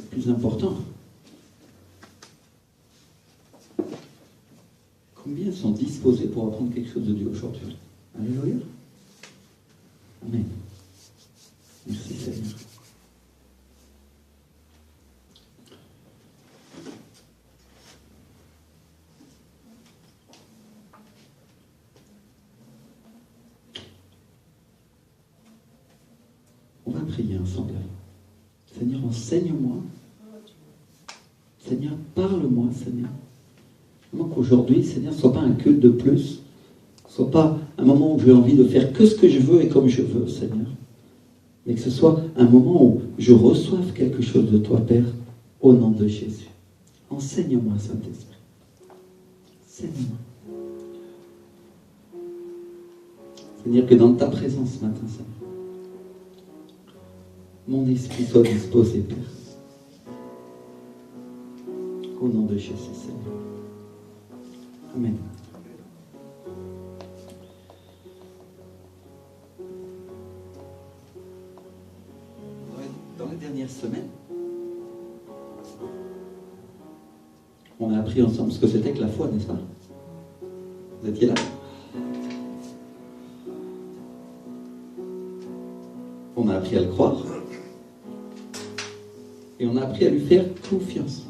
plus important. Combien sont disposés pour apprendre quelque chose de Dieu aujourd'hui? Alléluia. Amen. Merci Seigneur. On va prier ensemble. Seigneur, enseigne-moi. Seigneur, parle-moi, Seigneur. Vraiment qu'aujourd'hui, Seigneur, ne soit pas un culte de plus. Ne soit pas un moment où j'ai envie de faire que ce que je veux et comme je veux, Seigneur. Mais que ce soit un moment où je reçoive quelque chose de toi, Père, au nom de Jésus. Enseigne-moi, Saint-Esprit. Enseigne-moi. Seigneur, que dans ta présence ce matin, Seigneur, mon esprit soit disposé, Père. Au nom de Jésus, Seigneur. Amen. Dans les dernières semaines, on a appris ensemble ce que c'était que la foi, n'est-ce pas? Vous étiez là? On a appris à le croire. Et on a appris à lui faire confiance.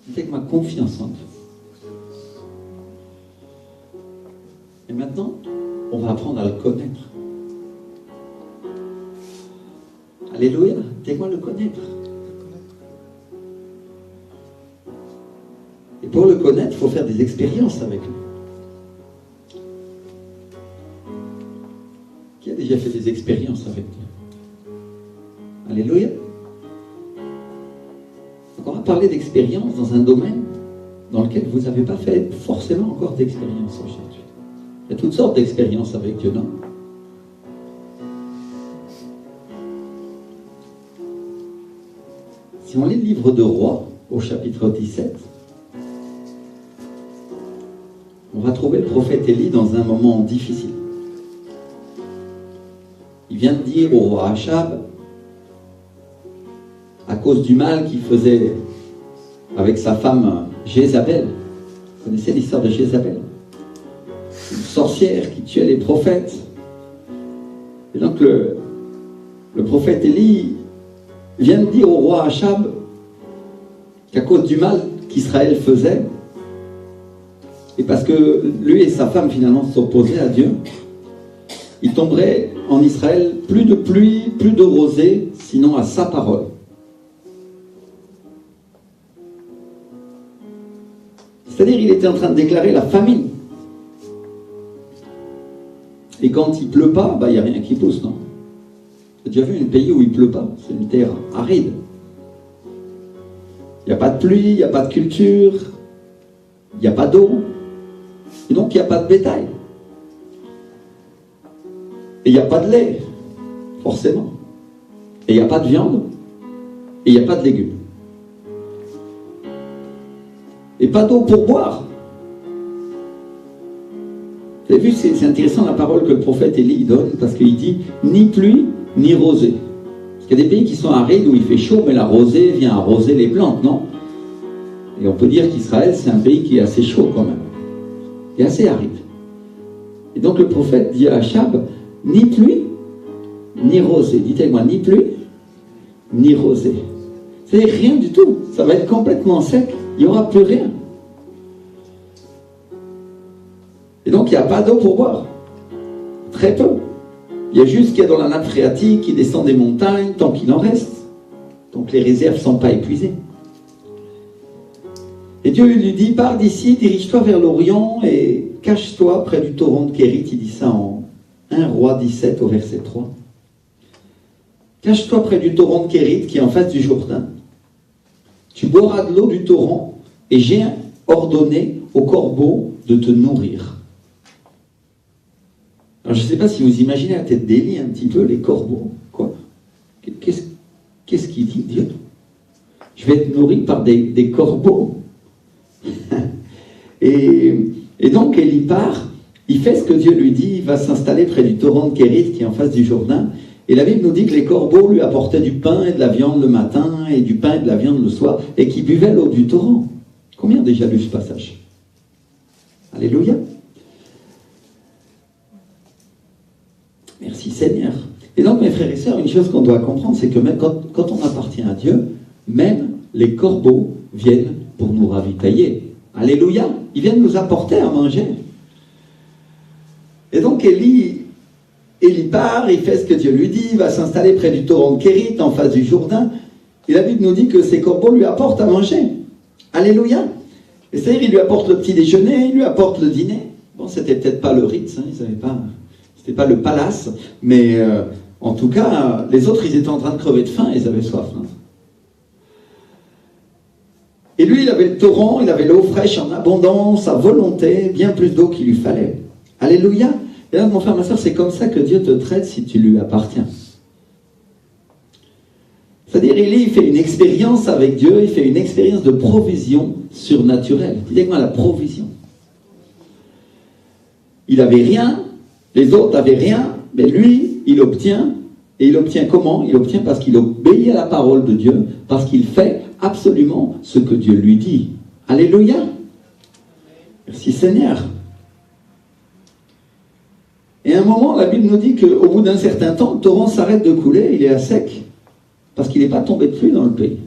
Dites ma confiance en Dieu. Et maintenant, on va apprendre à le connaître. Alléluia, dites-moi le connaître. Et pour le connaître, il faut faire des expériences avec lui. Qui a déjà fait des expériences avec Dieu? Alléluia. Donc on va parler d'expérience dans un domaine dans lequel vous n'avez pas fait forcément encore d'expérience aujourd'hui. Il y a toutes sortes d'expériences avec Dieu, non? Si on lit le livre de Rois, au chapitre 17, on va trouver le prophète Élie dans un moment difficile. Il vient de dire au roi Achab, à cause du mal qu'il faisait avec sa femme Jézabel. Vous connaissez l'histoire de Jézabel? Une sorcière qui tuait les prophètes. Et donc le prophète Élie vient de dire au roi Achab qu'à cause du mal qu'Israël faisait, et parce que lui et sa femme finalement s'opposaient à Dieu, il tomberait en Israël plus de pluie, plus de rosée, sinon à sa parole. C'est-à-dire il était en train de déclarer la famine. Et quand il pleut pas, il n'y a rien qui pousse, non? Tu as déjà vu un pays où il pleut pas? C'est une terre aride. Il n'y a pas de pluie, il n'y a pas de culture, il n'y a pas d'eau. Et donc il n'y a pas de bétail. Et il n'y a pas de lait, forcément. Et il n'y a pas de viande. Et il n'y a pas de légumes. Et pas d'eau pour boire. Vous avez vu, c'est intéressant la parole que le prophète Élie donne, parce qu'il dit ni pluie, ni rosée. Parce qu'il y a des pays qui sont arides où il fait chaud, mais la rosée vient arroser les plantes, non? Et on peut dire qu'Israël, c'est un pays qui est assez chaud quand même. Il est assez aride. Et donc le prophète dit à Achab, ni pluie, ni rosée. Dites avec moi, ni pluie, ni rosée. C'est rien du tout. Ça va être complètement sec. Il n'y aura plus rien. Et donc il n'y a pas d'eau pour boire. Très peu. Il y a juste ce qu'il y a dans la nappe phréatique qui descend des montagnes, tant qu'il en reste. Donc les réserves ne sont pas épuisées. Et Dieu lui dit, pars d'ici, dirige-toi vers l'Orient et cache-toi près du torrent de Kérit. Il dit ça en 1 Roi 17 au verset 3. Cache-toi près du torrent de Kérit qui est en face du Jourdain. Tu boiras de l'eau du torrent et j'ai ordonné aux corbeaux de te nourrir. Alors je ne sais pas si vous imaginez à la tête d'Élie un petit peu les corbeaux. Quoi? Qu'est-ce qu'il dit, Dieu? Je vais être nourri par des corbeaux. et donc Élie part, il fait ce que Dieu lui dit, il va s'installer près du torrent de Kérit qui est en face du Jourdain, Et la Bible nous dit que les corbeaux lui apportaient du pain et de la viande le matin, et du pain et de la viande le soir, et qu'il buvait l'eau du torrent. Combien ont déjà lu ce passage? Alléluia. Merci Seigneur. Et donc mes frères et sœurs, une chose qu'on doit comprendre, c'est que même quand on appartient à Dieu, même les corbeaux viennent pour nous ravitailler. Alléluia. Ils viennent nous apporter à manger. Et donc Élie part, il fait ce que Dieu lui dit, il va s'installer près du torrent de Kérit, en face du Jourdain. Et la Bible nous dit que ces corbeaux lui apportent à manger. Alléluia. Et c'est-à-dire, il lui apporte le petit déjeuner, il lui apporte le dîner. Bon, c'était peut-être pas le Ritz, hein, ils n'avaient pas... C'était pas le palace, mais en tout cas, les autres, ils étaient en train de crever de faim et ils avaient soif. Hein. Et lui, il avait le torrent, il avait l'eau fraîche en abondance, à volonté, bien plus d'eau qu'il lui fallait. Alléluia. Et là, mon frère, ma soeur, c'est comme ça que Dieu te traite si tu lui appartiens. C'est-à-dire, Élie, il fait une expérience avec Dieu, il fait une expérience de provision surnaturelle. Dis-moi la provision. Il n'avait rien, les autres n'avaient rien, mais lui, il obtient. Et il obtient comment? Il obtient parce qu'il obéit à la parole de Dieu, parce qu'il fait absolument ce que Dieu lui dit. Alléluia. Merci Seigneur. Et à un moment, la Bible nous dit qu'au bout d'un certain temps, le torrent s'arrête de couler, il est à sec, parce qu'il n'est pas tombé de pluie dans le pays.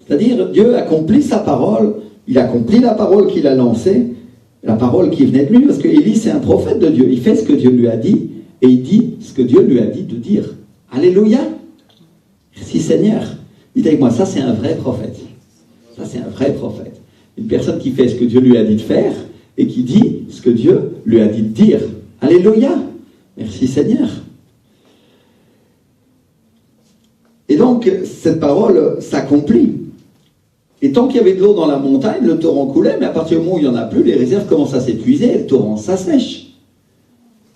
C'est-à-dire, Dieu accomplit sa parole, il accomplit la parole qu'il a lancée, la parole qui venait de lui, parce qu'Élie, c'est un prophète de Dieu. Il fait ce que Dieu lui a dit, et il dit ce que Dieu lui a dit de dire. Alléluia. Merci Seigneur. Dites avec moi, ça c'est un vrai prophète. Ça c'est un vrai prophète. Une personne qui fait ce que Dieu lui a dit de faire, et qui dit ce que Dieu lui a dit de dire. Alléluia. Merci Seigneur. Et donc, cette parole s'accomplit. Et tant qu'il y avait de l'eau dans la montagne, le torrent coulait, mais à partir du moment où il n'y en a plus, les réserves commencent à s'épuiser, et le torrent s'assèche.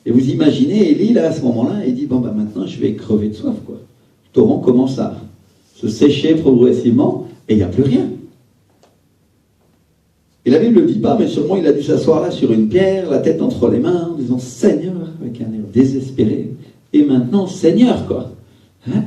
Et vous imaginez, Élie, là, à ce moment-là, il dit, bon, ben maintenant, je vais crever de soif, quoi. Le torrent commence à se sécher progressivement, et il n'y a plus rien. Et la Bible ne le dit pas, mais sûrement, il a dû s'asseoir là sur une pierre, la tête entre les mains, en disant, Seigneur, avec un air désespéré. Et maintenant, Seigneur, quoi. Hein?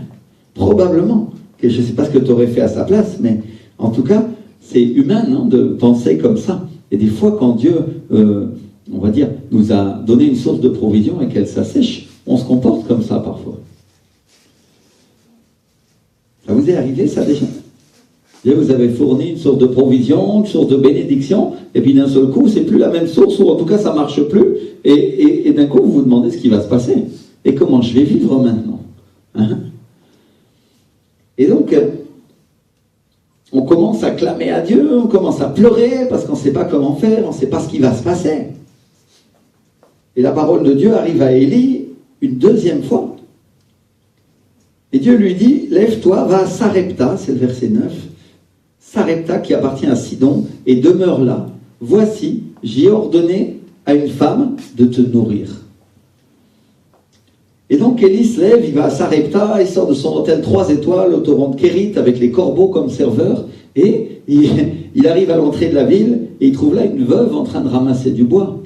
Probablement. Que je ne sais pas ce que tu aurais fait à sa place, mais... En tout cas, c'est humain non, de penser comme ça. Et des fois, quand Dieu, on va dire, nous a donné une source de provision et qu'elle s'assèche, on se comporte comme ça parfois. Ça vous est arrivé ça déjà? Vous avez fourni une source de provision, une source de bénédiction, et puis d'un seul coup, c'est plus la même source, ou en tout cas, ça ne marche plus, et d'un coup, vous vous demandez ce qui va se passer. Et comment je vais vivre maintenant? Hein? Et donc... on commence à clamer à Dieu, on commence à pleurer parce qu'on ne sait pas comment faire, on ne sait pas ce qui va se passer. Et la parole de Dieu arrive à Élie une deuxième fois. Et Dieu lui dit, lève-toi, va à Sarepta, c'est le verset 9, Sarepta qui appartient à Sidon, et demeure là. Voici, j'ai ordonné à une femme de te nourrir. Et donc Élie se lève, il va à Sarepta, il sort de son hôtel 3 étoiles au torrent de Kérit avec les corbeaux comme serveurs, et il arrive à l'entrée de la ville et il trouve là une veuve en train de ramasser du bois.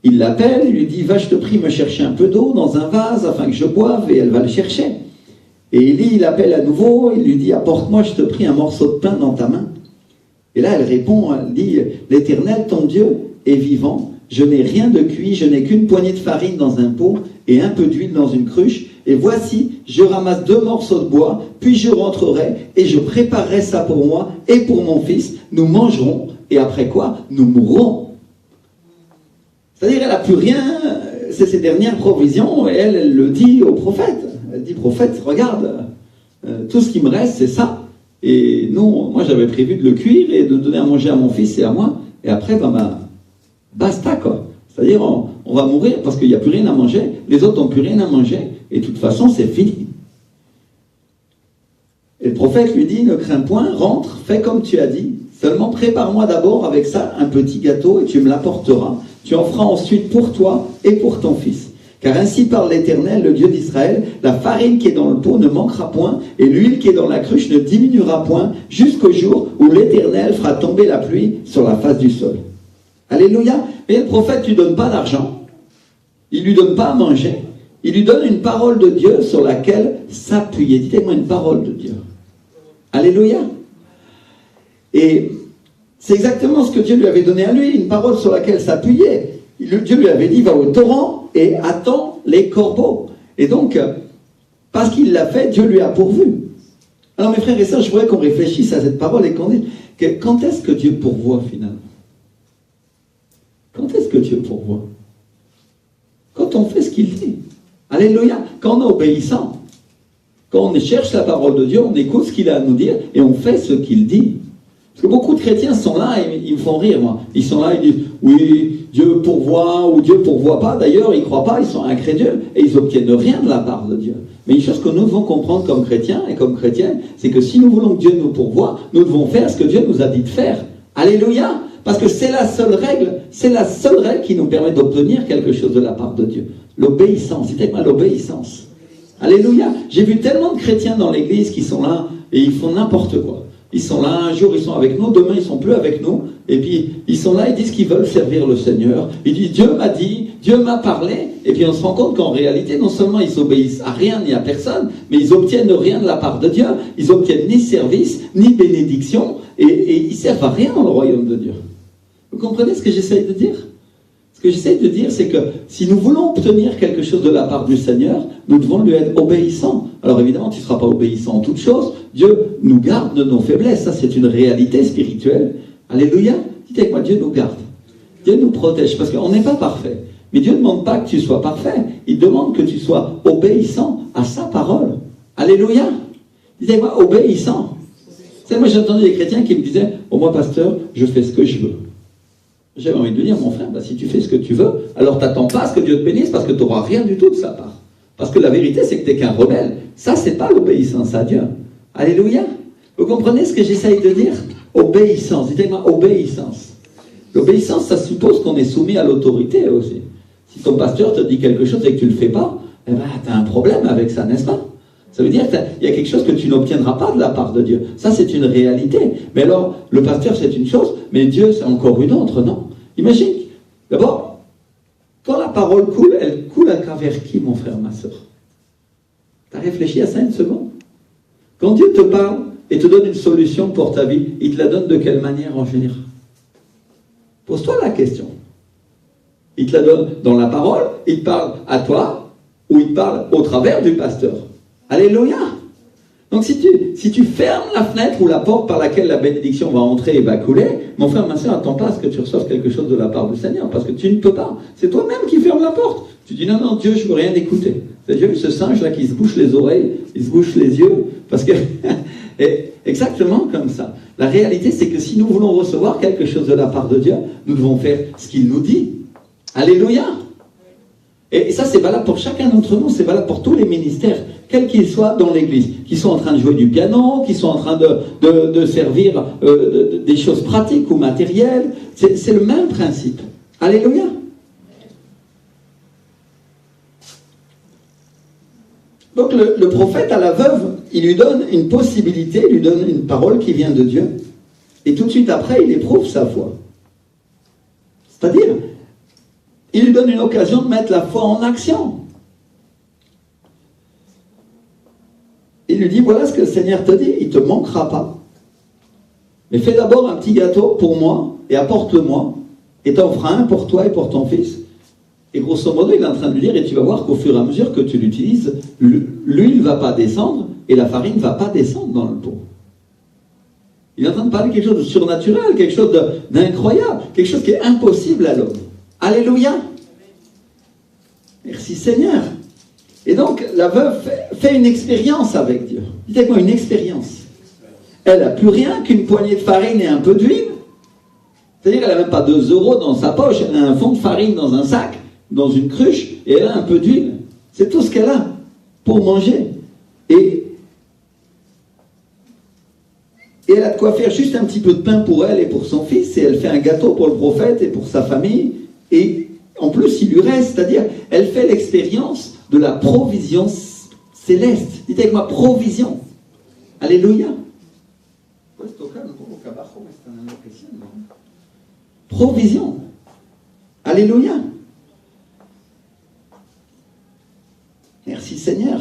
Il l'appelle, il lui dit, va je te prie me chercher un peu d'eau dans un vase afin que je boive, et elle va le chercher. Et Élie l'appelle à nouveau, il lui dit, apporte-moi je te prie un morceau de pain dans ta main. Et là elle répond, elle dit, l'Éternel ton Dieu est vivant, je n'ai rien de cuit, je n'ai qu'une poignée de farine dans un pot et un peu d'huile dans une cruche. Et voici, je ramasse 2 morceaux de bois, puis je rentrerai et je préparerai ça pour moi et pour mon fils. Nous mangerons et après quoi, nous mourrons. C'est-à-dire, elle n'a plus rien, c'est ses dernières provisions et elle le dit au prophète. Elle dit, prophète, regarde, tout ce qui me reste, c'est ça. Et non, moi j'avais prévu de le cuire et de donner à manger à mon fils et à moi. Et après, basta quoi. C'est-à-dire, on va mourir parce qu'il n'y a plus rien à manger, les autres n'ont plus rien à manger, et de toute façon, c'est fini. Et le prophète lui dit, ne crains point, rentre, fais comme tu as dit, seulement prépare-moi d'abord avec ça un petit gâteau et tu me l'apporteras. Tu en feras ensuite pour toi et pour ton fils. Car ainsi parle l'Éternel, le Dieu d'Israël, la farine qui est dans le pot ne manquera point, et l'huile qui est dans la cruche ne diminuera point, jusqu'au jour où l'Éternel fera tomber la pluie sur la face du sol. Alléluia. Mais le prophète ne lui donne pas d'argent, il ne lui donne pas à manger, il lui donne une parole de Dieu sur laquelle s'appuyer. Dites-moi une parole de Dieu. Alléluia. Et c'est exactement ce que Dieu lui avait donné à lui, une parole sur laquelle s'appuyer. Dieu lui avait dit, va au torrent et attends les corbeaux. Et donc, parce qu'il l'a fait, Dieu lui a pourvu. Alors mes frères et sœurs, je voudrais qu'on réfléchisse à cette parole et qu'on dise, quand est-ce que Dieu pourvoit finalement? Quand est-ce que Dieu pourvoit? Quand on fait ce qu'il dit. Alléluia. Quand on est obéissant. Quand on cherche la parole de Dieu, on écoute ce qu'il a à nous dire et on fait ce qu'il dit. Parce que beaucoup de chrétiens sont là et ils me font rire, moi. Ils sont là, ils disent, oui, Dieu pourvoit ou Dieu pourvoit pas. D'ailleurs, ils ne croient pas, ils sont incrédules et ils n'obtiennent rien de la part de Dieu. Mais une chose que nous devons comprendre comme chrétiens et comme chrétiennes, c'est que si nous voulons que Dieu nous pourvoie, nous devons faire ce que Dieu nous a dit de faire. Alléluia. Parce que c'est la seule règle qui nous permet d'obtenir quelque chose de la part de Dieu. L'obéissance, dites-moi l'obéissance. Alléluia. J'ai vu tellement de chrétiens dans l'église qui sont là et ils font n'importe quoi. Ils sont là, un jour ils sont avec nous, demain ils sont plus avec nous, et puis ils sont là, ils disent qu'ils veulent servir le Seigneur. Ils disent Dieu m'a dit, Dieu m'a parlé, et puis on se rend compte qu'en réalité, non seulement ils obéissent à rien ni à personne, mais ils obtiennent rien de la part de Dieu, ils obtiennent ni service, ni bénédiction, et ils servent à rien dans le royaume de Dieu. Vous comprenez ce que j'essaye de dire? Ce que j'essaie de dire, c'est que si nous voulons obtenir quelque chose de la part du Seigneur, nous devons lui être obéissants. Alors évidemment, tu ne seras pas obéissant en toutes choses. Dieu nous garde de nos faiblesses. Ça, c'est une réalité spirituelle. Alléluia. Dites avec moi, Dieu nous garde. Dieu nous protège. Parce qu'on n'est pas parfait. Mais Dieu ne demande pas que tu sois parfait. Il demande que tu sois obéissant à sa parole. Alléluia. Dites avec moi, obéissant. C'est moi, j'ai entendu des chrétiens qui me disaient, oh moi, pasteur, je fais ce que je veux. J'avais envie de lui dire, mon frère, si tu fais ce que tu veux, alors t'attends pas à ce que Dieu te bénisse parce que tu n'auras rien du tout de sa part. Parce que la vérité, c'est que tu n'es qu'un rebelle. Ça, c'est pas l'obéissance à Dieu. Alléluia. Vous comprenez ce que j'essaye de dire? Obéissance. Dites-moi, obéissance. L'obéissance, ça suppose qu'on est soumis à l'autorité aussi. Si ton pasteur te dit quelque chose et que tu ne le fais pas, eh ben, tu as un problème avec ça, n'est-ce pas? Ça veut dire qu'il y a quelque chose que tu n'obtiendras pas de la part de Dieu. Ça, c'est une réalité. Mais alors, le pasteur, c'est une chose, mais Dieu, c'est encore une autre, non? Imagine, d'abord, quand la parole coule, elle coule à travers qui, mon frère, ma soeur? Tu as réfléchi à ça une seconde? Quand Dieu te parle et te donne une solution pour ta vie, il te la donne de quelle manière en général? Pose-toi la question. Il te la donne dans la parole, il te parle à toi, ou il te parle au travers du pasteur. Alléluia. Donc si tu fermes la fenêtre ou la porte par laquelle la bénédiction va entrer et va couler, mon frère, ma soeur, attends pas à ce que tu reçoives quelque chose de la part du Seigneur, parce que tu ne peux pas. C'est toi-même qui fermes la porte. Tu dis non, Dieu, je veux rien écouter. C'est Dieu, ce singe-là qui se bouche les oreilles, il se bouche les yeux, parce que... Et exactement comme ça. La réalité, c'est que si nous voulons recevoir quelque chose de la part de Dieu, nous devons faire ce qu'il nous dit. Alléluia. Et ça, c'est valable pour chacun d'entre nous, c'est valable pour tous les ministères, quels qu'ils soient dans l'église, qui sont en train de jouer du piano, qui sont en train de servir des choses pratiques ou matérielles. C'est le même principe. Alléluia. Donc le prophète à la veuve, il lui donne une possibilité, il lui donne une parole qui vient de Dieu, et tout de suite après, il éprouve sa foi. C'est-à-dire, il lui donne une occasion de mettre la foi en action. Il lui dit, voilà ce que le Seigneur te dit, il ne te manquera pas. Mais fais d'abord un petit gâteau pour moi, et apporte-le-moi, et t'en feras un pour toi et pour ton fils. Et grosso modo, il est en train de lui dire, et tu vas voir qu'au fur et à mesure que tu l'utilises, l'huile ne va pas descendre, et la farine ne va pas descendre dans le pot. Il est en train de parler de quelque chose de surnaturel, quelque chose d'incroyable, quelque chose qui est impossible à l'homme. Alléluia. Merci Seigneur. Et donc, la veuve fait une expérience avec Dieu. Dites-moi une expérience. Elle n'a plus rien qu'une poignée de farine et un peu d'huile. C'est-à-dire qu'elle n'a même pas 2 € dans sa poche. Elle a un fond de farine dans un sac, dans une cruche, et elle a un peu d'huile. C'est tout ce qu'elle a pour manger. Et elle a de quoi faire juste un petit peu de pain pour elle et pour son fils. Et elle fait un gâteau pour le prophète et pour sa famille. Et en plus, il lui reste. C'est-à-dire, elle fait l'expérience de la provision céleste. Dites avec moi, provision. Alléluia. Provision. Alléluia. merci Seigneur.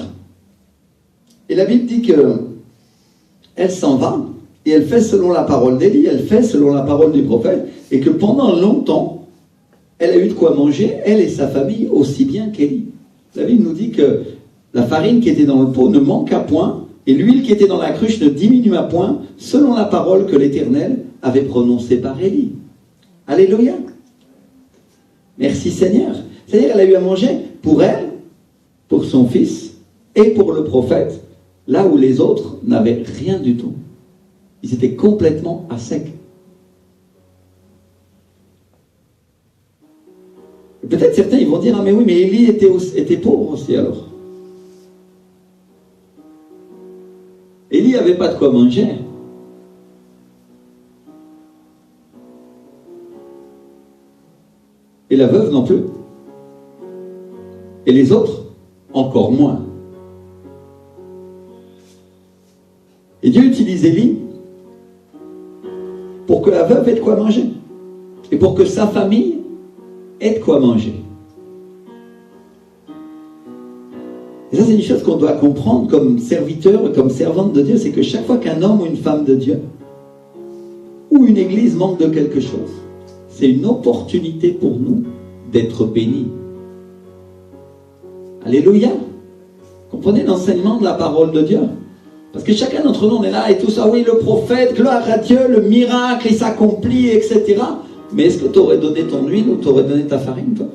Et la Bible dit que elle s'en va et elle fait selon la parole d'Élie, elle fait selon la parole du prophète, et que pendant longtemps, elle a eu de quoi manger, elle et sa famille, aussi bien qu'Élie. La Bible nous dit que la farine qui était dans le pot ne manqua point, et l'huile qui était dans la cruche ne diminua point, selon la parole que l'Éternel avait prononcée par Élie. Alléluia. Merci Seigneur. C'est-à-dire qu'elle a eu à manger pour elle, pour son fils et pour le prophète, là où les autres n'avaient rien du tout. Ils étaient complètement à sec. Peut-être certains ils vont dire, ah mais oui, mais Élie était pauvre aussi alors. Élie n'avait pas de quoi manger. Et la veuve non plus. Et les autres, encore moins. Et Dieu utilise Élie pour que la veuve ait de quoi manger. Et pour que sa famille ait de quoi manger. Et ça, c'est une chose qu'on doit comprendre comme serviteur, comme servante de Dieu, c'est que chaque fois qu'un homme ou une femme de Dieu, ou une église manque de quelque chose, c'est une opportunité pour nous d'être bénis. Alléluia. Comprenez l'enseignement de la parole de Dieu. Parce que chacun d'entre nous, on est là et tout ça, oui, le prophète, gloire à Dieu, le miracle, il s'accomplit, etc. Mais est-ce que tu aurais donné ton huile ou tu aurais donné ta farine, toi?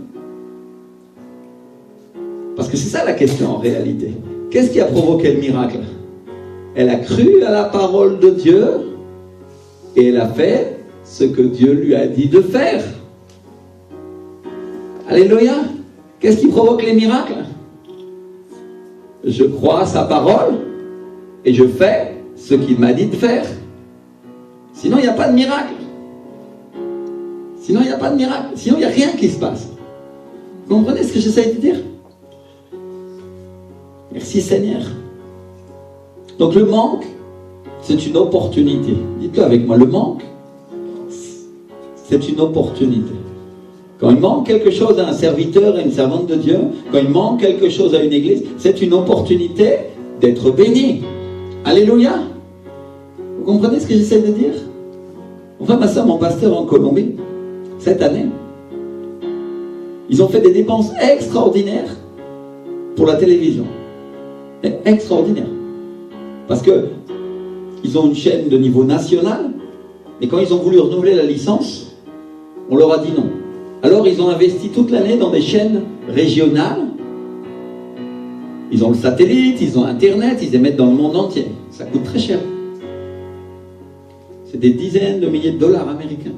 Parce que c'est ça la question en réalité. Qu'est-ce qui a provoqué le miracle? Elle a cru à la parole de Dieu et elle a fait ce que Dieu lui a dit de faire. Alléluia. Qu'est-ce qui provoque les miracles? Je crois à sa parole et je fais ce qu'il m'a dit de faire. Sinon, il n'y a pas de miracle. Sinon, il n'y a pas de miracle. Sinon, il n'y a rien qui se passe. Vous comprenez ce que j'essaie de dire? Merci Seigneur. Donc le manque, c'est une opportunité. Dites-le avec moi, le manque, c'est une opportunité. Quand il manque quelque chose à un serviteur et une servante de Dieu, quand il manque quelque chose à une église, c'est une opportunité d'être béni. Alléluia. Vous comprenez ce que j'essaie de dire? Enfin, ma soeur, mon pasteur en Colombie, cette année, ils ont fait des dépenses extraordinaires pour la télévision. Extraordinaire. Parce que ils ont une chaîne de niveau national, mais quand ils ont voulu renouveler la licence, on leur a dit non. Alors ils ont investi toute l'année dans des chaînes régionales. Ils ont le satellite, ils ont Internet, ils émettent dans le monde entier. Ça coûte très cher. C'est des dizaines de milliers de dollars américains.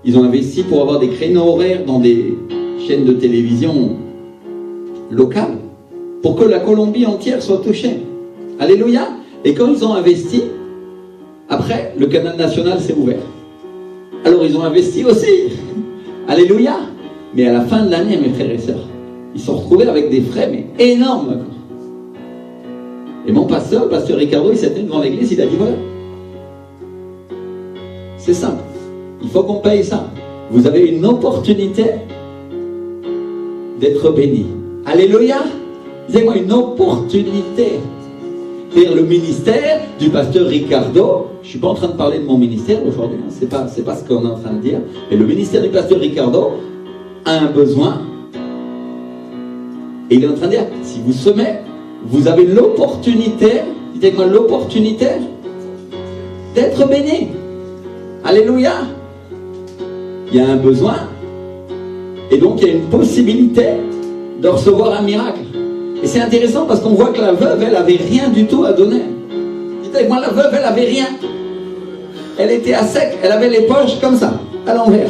Ils ont investi pour avoir des créneaux horaires dans des chaînes de télévision locales, pour que la Colombie entière soit touchée. Alléluia. Et quand ils ont investi, après, le canal national s'est ouvert. Alors ils ont investi aussi. Alléluia. Mais à la fin de l'année, mes frères et sœurs, ils se sont retrouvés avec des frais mais énormes. Et mon pasteur, le pasteur Ricardo, il s'est tenu devant l'église, il a dit voilà. C'est simple. Il faut qu'on paye ça. Vous avez une opportunité d'être béni. Alléluia. Disez-moi une opportunité. C'est-à-dire le ministère du pasteur Ricardo. Je ne suis pas en train de parler de mon ministère aujourd'hui, hein. C'est pas ce qu'on est en train de dire. Mais le ministère du pasteur Ricardo a un besoin. Et il est en train de dire, si vous semez, vous avez l'opportunité, dites-moi l'opportunité d'être béni. Alléluia. Il y a un besoin. Et donc il y a une possibilité de recevoir un miracle. Et c'est intéressant parce qu'on voit que la veuve, elle avait rien du tout à donner. Dites-moi, la veuve, elle avait rien. Elle était à sec, elle avait les poches comme ça, à l'envers.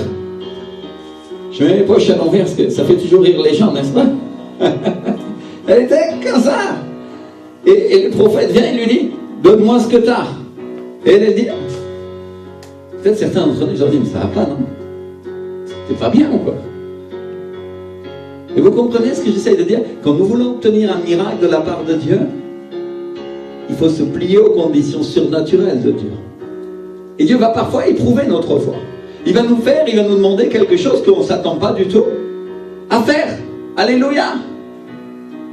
Je mets mes poches à l'envers parce que ça fait toujours rire les gens, n'est-ce pas? Elle était comme ça. Et le prophète vient et lui dit, donne-moi ce que tu as. Et elle dit, peut-être certains d'entre nous, ils ont dit, mais ça va pas, non? C'est pas bien ou quoi? Et vous comprenez ce que j'essaie de dire? Quand nous voulons obtenir un miracle de la part de Dieu, il faut se plier aux conditions surnaturelles de Dieu. Et Dieu va parfois éprouver notre foi. Il va nous demander quelque chose qu'on ne s'attend pas du tout à faire. Alléluia.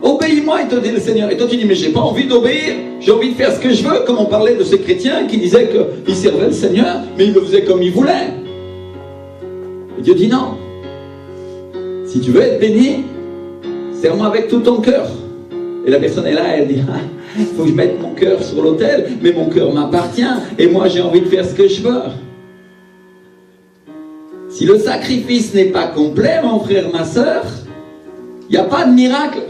Obéis-moi, il te dit le Seigneur. Et toi tu dis, mais j'ai pas envie d'obéir, j'ai envie de faire ce que je veux, comme on parlait de ces chrétiens qui disaient qu'ils servaient le Seigneur, mais ils le faisaient comme ils voulaient. Et Dieu dit non. Si tu veux être béni, sers-moi avec tout ton cœur. Et la personne est là, elle dit, il faut que je mette mon cœur sur l'autel, mais mon cœur m'appartient, et moi j'ai envie de faire ce que je veux. Si le sacrifice n'est pas complet, mon frère, ma soeur, il n'y a pas de miracle.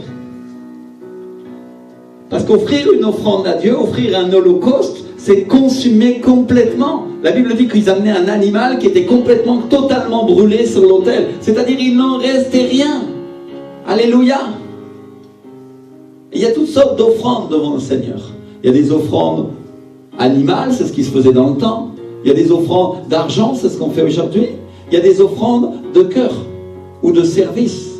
Parce qu'offrir une offrande à Dieu, offrir un holocauste, c'est consumer complètement. La Bible dit qu'ils amenaient un animal qui était complètement, totalement brûlé sur l'autel. C'est-à-dire il n'en restait rien. Alléluia. Il y a toutes sortes d'offrandes devant le Seigneur. Il y a des offrandes animales, c'est ce qui se faisait dans le temps. Il y a des offrandes d'argent, c'est ce qu'on fait aujourd'hui. Il y a des offrandes de cœur ou de service.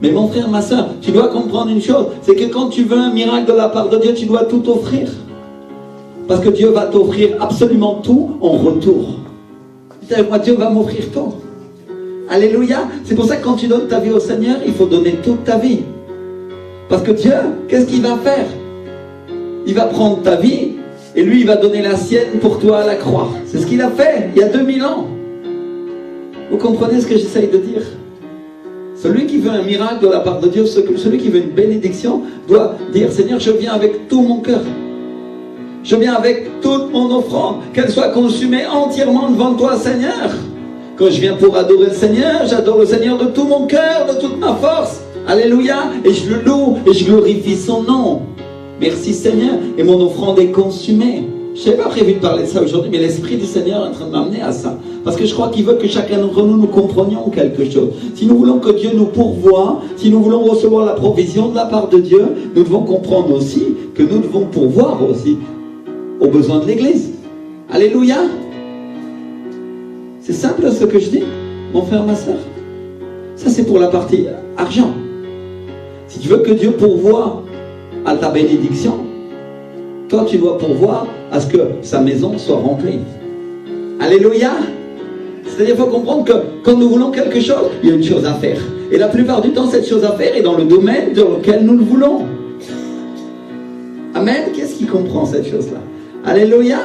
Mais mon frère, ma soeur, tu dois comprendre une chose, c'est que quand tu veux un miracle de la part de Dieu, tu dois tout offrir. Parce que Dieu va t'offrir absolument tout en retour. Moi, Dieu va m'offrir tout. Alléluia. C'est pour ça que quand tu donnes ta vie au Seigneur, il faut donner toute ta vie. Parce que Dieu, qu'est-ce qu'il va faire? Il va prendre ta vie et lui, il va donner la sienne pour toi à la croix. C'est ce qu'il a fait il y a 2000 ans. Vous comprenez ce que j'essaye de dire? Celui qui veut un miracle de la part de Dieu, celui qui veut une bénédiction, doit dire, Seigneur, je viens avec tout mon cœur. Je viens avec toute mon offrande, qu'elle soit consumée entièrement devant toi, Seigneur. Quand je viens pour adorer le Seigneur, j'adore le Seigneur de tout mon cœur, de toute ma force. Alléluia. Et je le loue et je glorifie son nom. Merci Seigneur. Et mon offrande est consumée. Je n'avais pas prévu de parler de ça aujourd'hui, mais l'Esprit du Seigneur est en train de m'amener à ça. Parce que je crois qu'il veut que chacun d'entre nous comprenions quelque chose. Si nous voulons que Dieu nous pourvoie, si nous voulons recevoir la provision de la part de Dieu, nous devons comprendre aussi que nous devons pourvoir aussi aux besoins de l'Église. Alléluia. C'est simple ce que je dis, mon frère, ma soeur. Ça c'est pour la partie argent. Si tu veux que Dieu pourvoie à ta bénédiction, toi tu dois pourvoir à ce que sa maison soit remplie. Alléluia. C'est-à-dire qu'il faut comprendre que quand nous voulons quelque chose, il y a une chose à faire. Et la plupart du temps, cette chose à faire est dans le domaine dans lequel nous le voulons. Amen. Qu'est-ce qui comprend cette chose-là? Alléluia.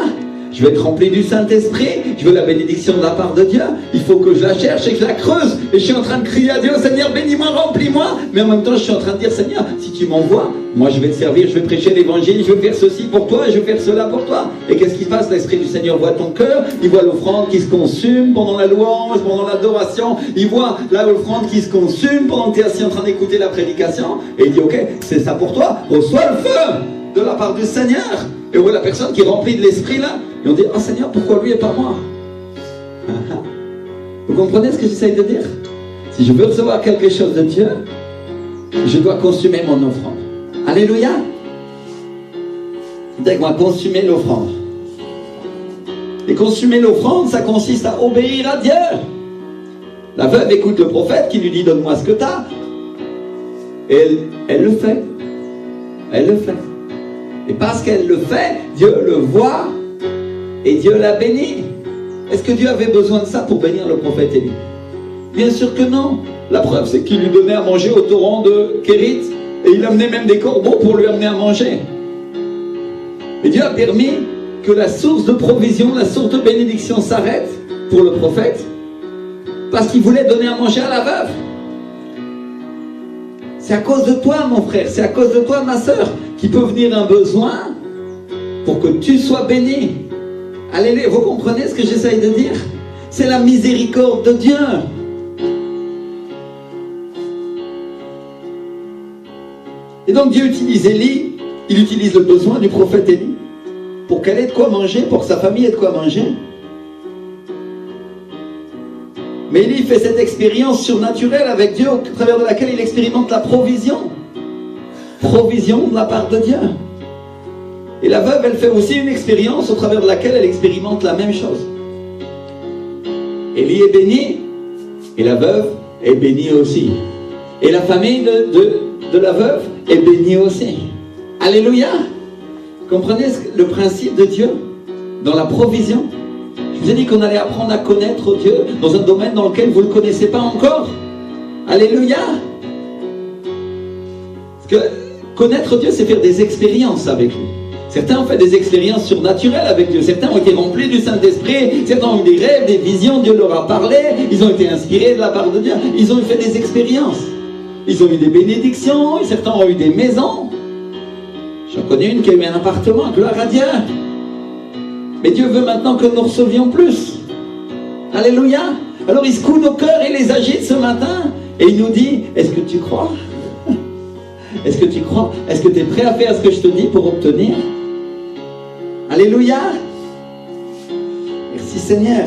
Je veux être rempli du Saint-Esprit, je veux la bénédiction de la part de Dieu, il faut que je la cherche et que je la creuse. Et je suis en train de crier à Dieu, Seigneur, bénis-moi, remplis-moi. Mais en même temps, je suis en train de dire, Seigneur, si tu m'envoies, moi je vais te servir, je vais prêcher l'évangile, je vais faire ceci pour toi, je vais faire cela pour toi. Et qu'est-ce qui se passe? L'Esprit du Seigneur voit ton cœur, il voit l'offrande qui se consume pendant la louange, pendant l'adoration, il voit l'offrande qui se consume pendant que tu es assis en train d'écouter la prédication, et il dit, ok, c'est ça pour toi, reçois le feu de la part du Seigneur. Et on voit la personne qui est remplie de l'Esprit là, et on dit, oh Seigneur, pourquoi lui et pas moi? Vous comprenez ce que j'essaye de dire? Si je veux recevoir quelque chose de Dieu, je dois consumer mon offrande. Alléluia. C'est-à-dire qu'on va consumer l'offrande. Et consumer l'offrande, ça consiste à obéir à Dieu. La veuve écoute le prophète qui lui dit, donne-moi ce que tu as. Et elle le fait. Elle le fait. Et parce qu'elle le fait, Dieu le voit et Dieu la bénit. Est-ce que Dieu avait besoin de ça pour bénir le prophète Élie? Bien sûr que non. La preuve, c'est qu'il lui donnait à manger au torrent de Kérit et il amenait même des corbeaux pour lui amener à manger. Mais Dieu a permis que la source de provision, la source de bénédiction s'arrête pour le prophète parce qu'il voulait donner à manger à la veuve. C'est à cause de toi, mon frère, c'est à cause de toi, ma soeur, qu'il peut venir un besoin pour que tu sois béni. Alléluia, vous comprenez ce que j'essaye de dire? C'est la miséricorde de Dieu. Et donc Dieu utilise Élie, il utilise le besoin du prophète Élie pour qu'elle ait de quoi manger, pour que sa famille ait de quoi manger. Mais Élie fait cette expérience surnaturelle avec Dieu au travers de laquelle il expérimente la provision. Provision de la part de Dieu. Et la veuve, elle fait aussi une expérience au travers de laquelle elle expérimente la même chose. Élie est béni et la veuve est bénie aussi. Et la famille de la veuve est bénie aussi. Alléluia. Comprenez le principe de Dieu dans la provision? Je vous ai dit qu'on allait apprendre à connaître Dieu dans un domaine dans lequel vous ne le connaissez pas encore. Alléluia. Parce que Connaître Dieu, c'est faire des expériences avec lui. Certains ont fait des expériences surnaturelles avec Dieu. Certains ont été remplis du Saint-Esprit. Certains ont eu des rêves, des visions. Dieu leur a parlé. Ils ont été inspirés de la part de Dieu. Ils ont fait des expériences. Ils ont eu des bénédictions. Certains ont eu des maisons. J'en connais une qui a eu un appartement. Gloire à Dieu. Mais Dieu veut maintenant que nous recevions plus. Alléluia. Alors il secoue nos cœurs et les agite ce matin. Et il nous dit, est-ce que tu crois? Est-ce que tu crois? Est-ce que tu es prêt à faire ce que je te dis pour obtenir? Alléluia. Merci Seigneur.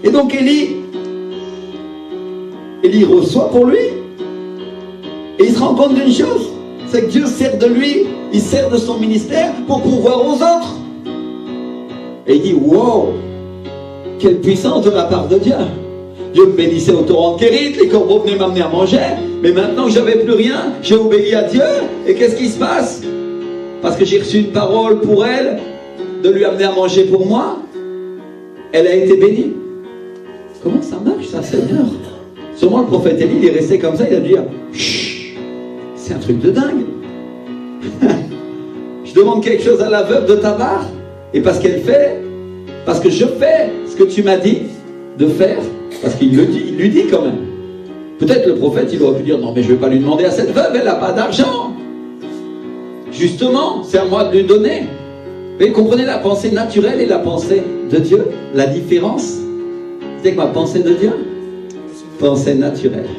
Et donc Élie reçoit pour lui. Et il se rend compte d'une chose, c'est que Dieu sert de lui, il sert de son ministère pour pourvoir aux autres. Et il dit, wow, quelle puissance de la part de Dieu. Dieu me bénissait au torrent de Kérit, les corbeaux venaient m'amener à manger, mais maintenant que j'avais plus rien, j'ai obéi à Dieu, et qu'est-ce qui se passe? Parce que j'ai reçu une parole pour elle, de lui amener à manger pour moi, elle a été bénie. Comment ça marche ça, Seigneur? Sûrement le prophète Élie, il est resté comme ça, il a dit, chut, c'est un truc de dingue. Je demande quelque chose à la veuve de ta part, et parce qu'elle fait, parce que je fais ce que tu m'as dit de faire, parce qu'il le dit, il lui dit quand même. Peut-être le prophète, il aurait pu dire, non mais je ne vais pas lui demander à cette veuve, elle n'a pas d'argent. Justement, c'est à moi de lui donner. Vous comprenez la pensée naturelle et la pensée de Dieu? La différence? C'est que ma pensée de Dieu? Pensée naturelle.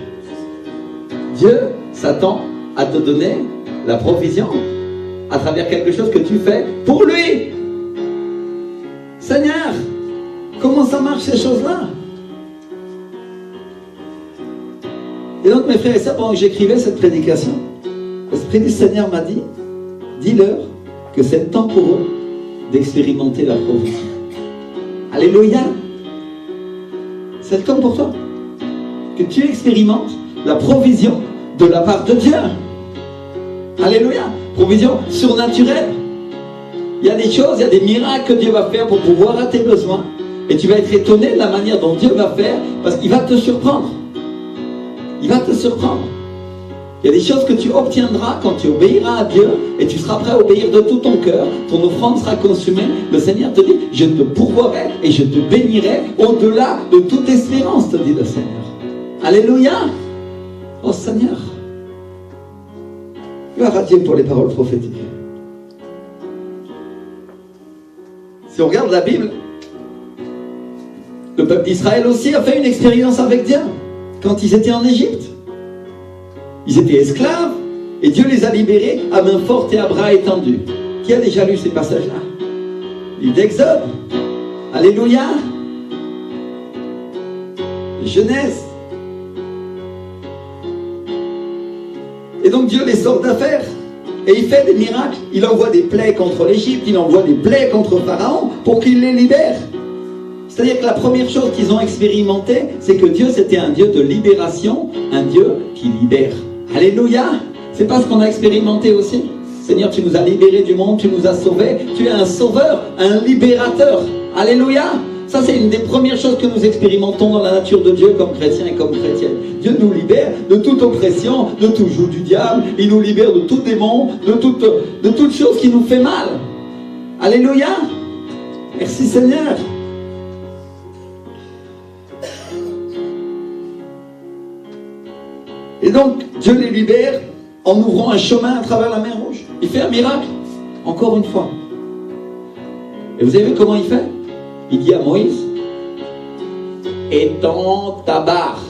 Dieu s'attend à te donner la provision à travers quelque chose que tu fais pour lui. Seigneur, comment ça marche ces choses-là? Et donc mes frères et sœurs, pendant que j'écrivais cette prédication, l'Esprit du Seigneur m'a dit, dis-leur que c'est le temps pour eux d'expérimenter la provision. Alléluia. C'est le temps pour toi que tu expérimentes la provision de la part de Dieu. Alléluia. Provision surnaturelle. Il y a des choses, il y a des miracles que Dieu va faire pour pouvoir à tes besoins. Et tu vas être étonné de la manière dont Dieu va faire, parce qu'il va te surprendre. Il va te surprendre. Il y a des choses que tu obtiendras quand tu obéiras à Dieu et tu seras prêt à obéir de tout ton cœur. Ton offrande sera consumée. Le Seigneur te dit, je te pourvoirai et je te bénirai au-delà de toute espérance, te dit le Seigneur. Alléluia. Oh Seigneur. Gloire à Dieu pour les paroles prophétiques. Si on regarde la Bible, le peuple d'Israël aussi a fait une expérience avec Dieu quand ils étaient en Égypte. Ils étaient esclaves et Dieu les a libérés à main forte et à bras étendus. Qui a déjà lu ces passages-là? Livre d'Exode. Alléluia. Genèse. Et donc Dieu les sort d'affaire. Et il fait des miracles. Il envoie des plaies contre l'Égypte. Il envoie des plaies contre Pharaon pour qu'il les libère. C'est-à-dire que la première chose qu'ils ont expérimenté, c'est que Dieu, c'était un Dieu de libération, un Dieu qui libère. Alléluia. C'est pas ce qu'on a expérimenté aussi? Seigneur, tu nous as libérés du monde, tu nous as sauvés. Tu es un sauveur, un libérateur. Alléluia. Ça, c'est une des premières choses que nous expérimentons dans la nature de Dieu comme chrétiens et comme chrétiennes. Dieu nous libère de toute oppression, de tout joug du diable. Il nous libère de tout démon, de toute chose qui nous fait mal. Alléluia. Merci Seigneur. Et donc, Dieu les libère en ouvrant un chemin à travers la mer Rouge. Il fait un miracle, encore une fois. Et vous avez vu comment il fait? Il dit à Moïse, étends ta barre,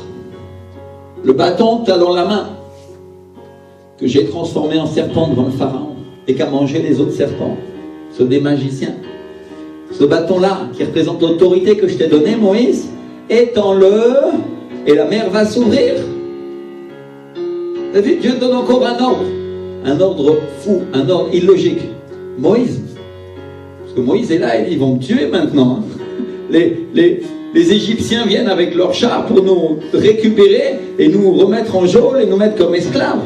le bâton que tu as dans la main, que j'ai transformé en serpent devant le Pharaon, et qu'a mangé les autres serpents, ceux des magiciens. Ce bâton-là, qui représente l'autorité que je t'ai donnée, Moïse, étends-le, et la mer va s'ouvrir. Vous avez vu, Dieu donne encore un ordre fou, un ordre illogique. Moïse, parce que Moïse est là, ils vont me tuer maintenant. Les Égyptiens viennent avec leurs chars pour nous récupérer et nous remettre en geôle et nous mettre comme esclaves.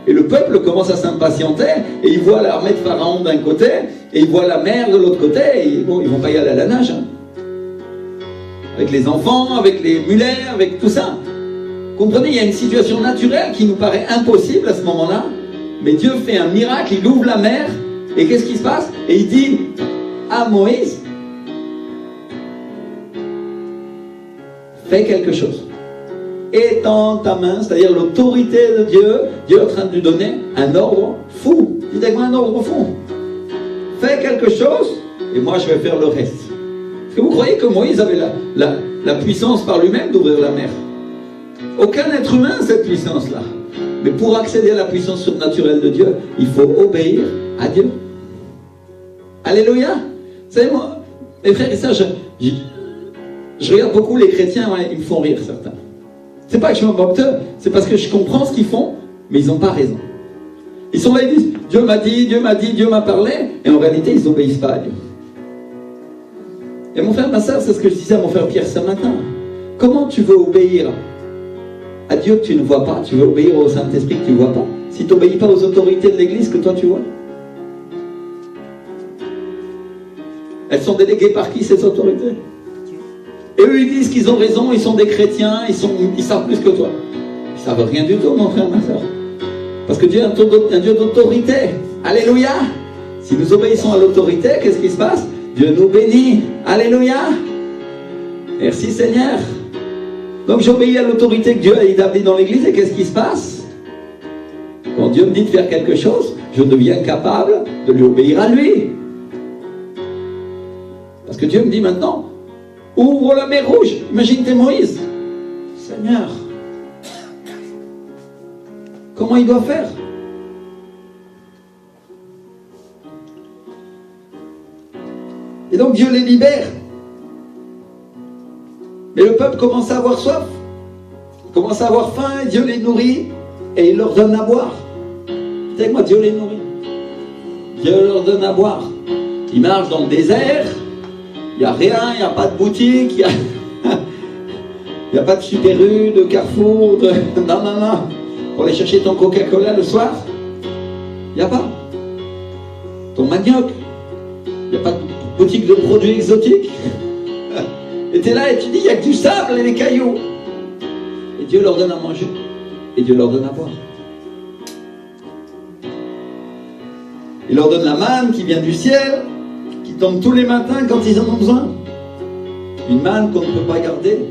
Et le peuple commence à s'impatienter et il voit l'armée de Pharaon d'un côté et il voit la mer de l'autre côté et bon, ils vont pas y aller à la nage. Avec les enfants, avec les mulets, avec tout ça. Comprenez, il y a une situation naturelle qui nous paraît impossible à ce moment-là, mais Dieu fait un miracle, il ouvre la mer, et qu'est-ce qui se passe? Et il dit à Moïse, fais quelque chose. Étends ta main, c'est-à-dire l'autorité de Dieu, Dieu est en train de lui donner un ordre fou. Dites avec moi un ordre fou. Fais quelque chose, et moi je vais faire le reste. Est-ce que vous croyez que Moïse avait la puissance par lui-même d'ouvrir la mer? Aucun être humain a cette puissance-là. Mais pour accéder à la puissance surnaturelle de Dieu, il faut obéir à Dieu. Alléluia. Vous savez, moi, mes frères et sœurs, je regarde beaucoup les chrétiens, ouais, ils me font rire certains. C'est pas que je me moque d'eux, c'est parce que je comprends ce qu'ils font, mais ils n'ont pas raison. Ils sont là, ils disent, Dieu m'a dit, Dieu m'a dit, Dieu m'a parlé, et en réalité, ils n'obéissent pas à Dieu. Et mon frère, ma soeur, c'est ce que je disais à mon frère Pierre ce matin. Comment tu veux obéir à Dieu que tu ne vois pas? Tu veux obéir au Saint-Esprit que tu ne vois pas? Si tu n'obéis pas aux autorités de l'Église que toi tu vois? Elles sont déléguées par qui, ces autorités? Et eux, ils disent qu'ils ont raison, ils sont des chrétiens, ils savent plus que toi. Ils ne savent rien du tout, mon frère, ma soeur. Parce que Dieu est un Dieu d'autorité. Alléluia. Si nous obéissons à l'autorité, qu'est-ce qui se passe? Dieu nous bénit. Alléluia. Merci Seigneur. Donc j'obéis à l'autorité que Dieu a établie dans l'Église, et qu'est-ce qui se passe? Quand Dieu me dit de faire quelque chose, je deviens capable de lui obéir à lui. Parce que Dieu me dit maintenant, ouvre la mer Rouge. Imagine t'es Moïse. Seigneur, comment il doit faire? Et donc Dieu les libère. Mais le peuple commence à avoir soif, commence à avoir faim, et Dieu les nourrit, et il leur donne à boire. Dites avec moi, Dieu les nourrit. Dieu leur donne à boire. Ils marchent dans le désert, il n'y a rien, il n'y a pas de boutique, il n'y a pas de Super U, de Carrefour, non. Pour aller chercher ton Coca-Cola le soir, il n'y a pas. Ton manioc, il n'y a pas de boutique de produits exotiques. Et tu es là et tu dis, il n'y a que du sable et des cailloux. Et Dieu leur donne à manger. Et Dieu leur donne à boire. Il leur donne la manne qui vient du ciel, qui tombe tous les matins quand ils en ont besoin. Une manne qu'on ne peut pas garder,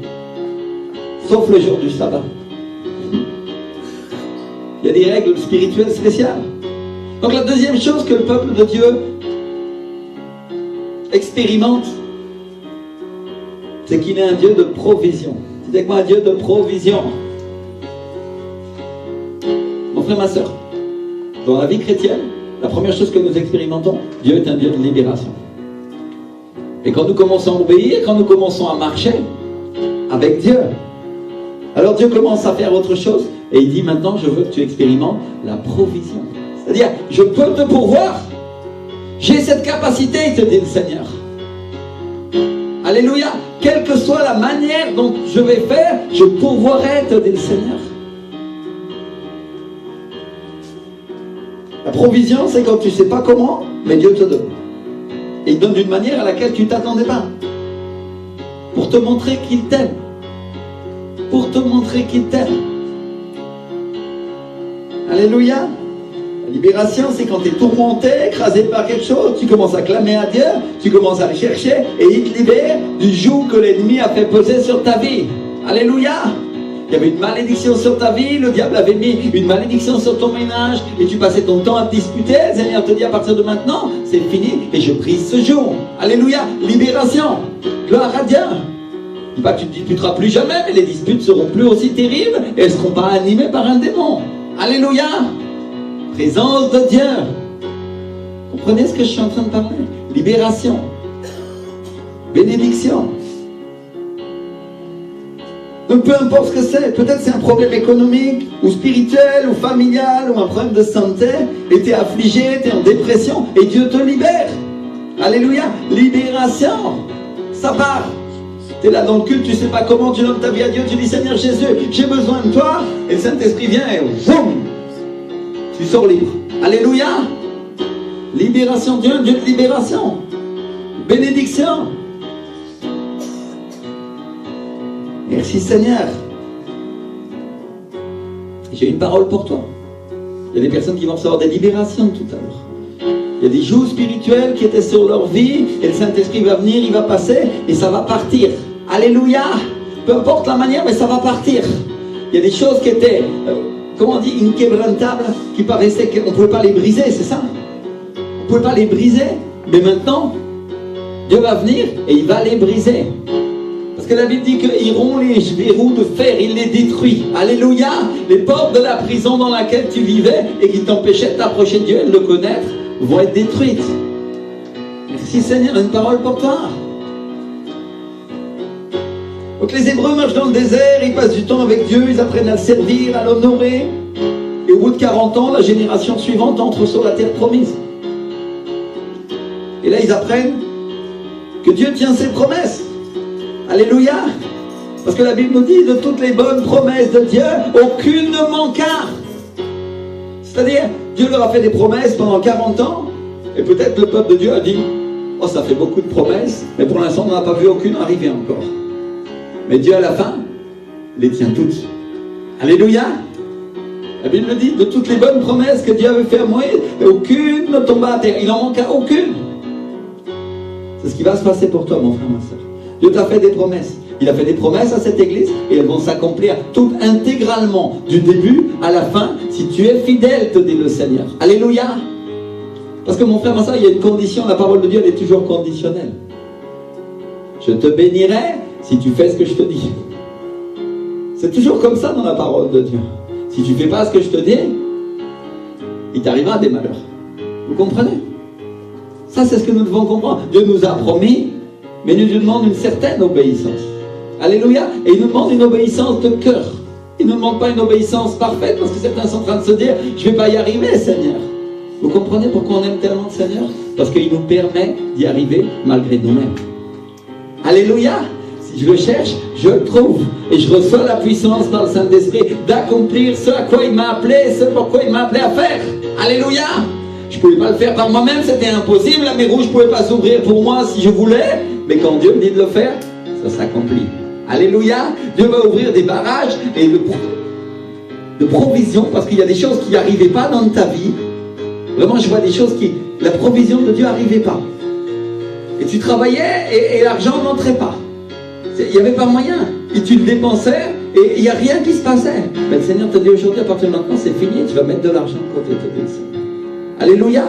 sauf le jour du sabbat. Il y a des règles spirituelles spéciales. Donc la deuxième chose que le peuple de Dieu expérimente, c'est qu'il est un Dieu de provision. Dites avec moi, un Dieu de provision. Mon frère, ma soeur, dans la vie chrétienne, la première chose que nous expérimentons, Dieu est un Dieu de libération. Et quand nous commençons à obéir, quand nous commençons à marcher avec Dieu, alors Dieu commence à faire autre chose, et il dit maintenant, je veux que tu expérimentes la provision. C'est-à-dire, je peux te pourvoir. J'ai cette capacité, il te dit le Seigneur. Alléluia. Quelle que soit la manière dont je vais faire, je pourvoirai, te dit le Seigneur. La provision, c'est quand tu ne sais pas comment, mais Dieu te donne. Et il donne d'une manière à laquelle tu ne t'attendais pas. Pour te montrer qu'il t'aime. Pour te montrer qu'il t'aime. Alléluia. La libération, c'est quand tu es tourmenté, écrasé par quelque chose, tu commences à clamer à Dieu, tu commences à le chercher, et il te libère du joug que l'ennemi a fait peser sur ta vie. Alléluia. Il y avait une malédiction sur ta vie, le diable avait mis une malédiction sur ton ménage, et tu passais ton temps à te disputer. Le Seigneur te dit à partir de maintenant, c'est fini, et je brise ce joug. Alléluia. Libération. Gloire à Dieu. Il ne dit pas que tu ne disputeras plus jamais, mais les disputes seront plus aussi terribles, et elles ne seront pas animées par un démon. Alléluia. Présence de Dieu. Comprenez ce que je suis en train de parler? Libération. Bénédiction. Donc peu importe ce que c'est, peut-être c'est un problème économique, ou spirituel, ou familial, ou un problème de santé, et tu es affligé, tu es en dépression, et Dieu te libère. Alléluia. Libération. Ça part. Tu es là dans le culte, tu ne sais pas comment, tu donnes ta vie à Dieu, tu dis Seigneur Jésus, j'ai besoin de toi, et le Saint-Esprit vient et boum, tu sors libre. Alléluia. Libération, Dieu, Dieu de libération. Bénédiction. Merci Seigneur. J'ai une parole pour toi. Il y a des personnes qui vont recevoir des libérations tout à l'heure. Il y a des joues spirituelles qui étaient sur leur vie, et le Saint-Esprit va venir, il va passer, et ça va partir. Alléluia! Peu importe la manière, mais ça va partir. Il y a des choses qui étaient, comment on dit, inquébrantables, qui paraissaient qu'on ne pouvait pas les briser, c'est ça? On ne pouvait pas les briser, mais maintenant, Dieu va venir et il va les briser. Parce que la Bible dit qu'ils rompt les verrous de fer, il les détruit. Alléluia! Les portes de la prison dans laquelle tu vivais et qui t'empêchaient de t'approcher de Dieu et de le connaître vont être détruites. Merci Seigneur, une parole pour toi. Donc les Hébreux marchent dans le désert, ils passent du temps avec Dieu, ils apprennent à le servir, à l'honorer. Et au bout de 40 ans, la génération suivante entre sur la terre promise. Et là, ils apprennent que Dieu tient ses promesses. Alléluia! Parce que la Bible nous dit, de toutes les bonnes promesses de Dieu, aucune ne manqua. C'est-à-dire, Dieu leur a fait des promesses pendant 40 ans, et peut-être le peuple de Dieu a dit, oh, ça fait beaucoup de promesses, mais pour l'instant, on n'a pas vu aucune arriver encore. Mais Dieu, à la fin, les tient toutes. Alléluia! La Bible dit, de toutes les bonnes promesses que Dieu avait fait à Moïse, aucune ne tomba à terre. Il n'en manqua aucune. C'est ce qui va se passer pour toi, mon frère, ma soeur. Dieu t'a fait des promesses. Il a fait des promesses à cette église et elles vont s'accomplir toutes intégralement, du début à la fin, si tu es fidèle, te dit le Seigneur. Alléluia! Parce que mon frère, ma soeur, il y a une condition, la parole de Dieu, elle est toujours conditionnelle. Je te bénirai si tu fais ce que je te dis. C'est toujours comme ça dans la parole de Dieu. Si tu ne fais pas ce que je te dis, il t'arrivera des malheurs. Vous comprenez? Ça, c'est ce que nous devons comprendre. Dieu nous a promis, mais il nous demande une certaine obéissance. Alléluia. Et il nous demande une obéissance de cœur. Il ne nous demande pas une obéissance parfaite, parce que certains sont en train de se dire, je ne vais pas y arriver, Seigneur. Vous comprenez pourquoi on aime tellement le Seigneur? Parce qu'il nous permet d'y arriver malgré nous-mêmes. Alléluia. Si je le cherche, je le trouve. Et je reçois la puissance par le Saint-Esprit d'accomplir ce à quoi il m'a appelé, ce pourquoi il m'a appelé à faire. Alléluia. Je ne pouvais pas le faire par moi-même, c'était impossible. La mer Rouge ne pouvait pas s'ouvrir pour moi si je voulais. Mais quand Dieu me dit de le faire, ça s'accomplit. Alléluia. Dieu va ouvrir des barrages et de provision, parce qu'il y a des choses qui n'arrivaient pas dans ta vie. Vraiment, je vois des choses qui... La provision de Dieu n'arrivait pas. Et tu travaillais et l'argent n'entrait pas. Il n'y avait pas moyen. Et tu le dépensais et il n'y a rien qui se passait. Mais le Seigneur te dit aujourd'hui, à partir de maintenant, c'est fini. Tu vas mettre de l'argent de côté. Alléluia.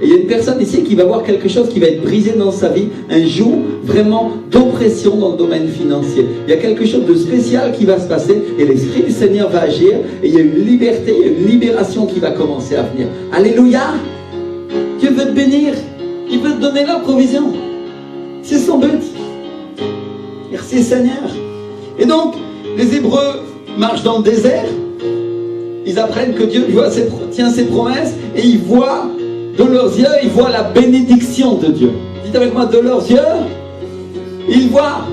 Et il y a une personne ici qui va voir quelque chose qui va être brisé dans sa vie. Un joug vraiment d'oppression dans le domaine financier. Il y a quelque chose de spécial qui va se passer. Et l'Esprit du Seigneur va agir. Et il y a une liberté, il y a une libération qui va commencer à venir. Alléluia. Dieu veut te bénir. Il veut te donner la provision. C'est son but. Merci Seigneur. Et donc, les Hébreux marchent dans le désert. Ils apprennent que Dieu tient ses promesses. Et ils voient, de leurs yeux, ils voient la bénédiction de Dieu. Dites avec moi, de leurs yeux, ils voient.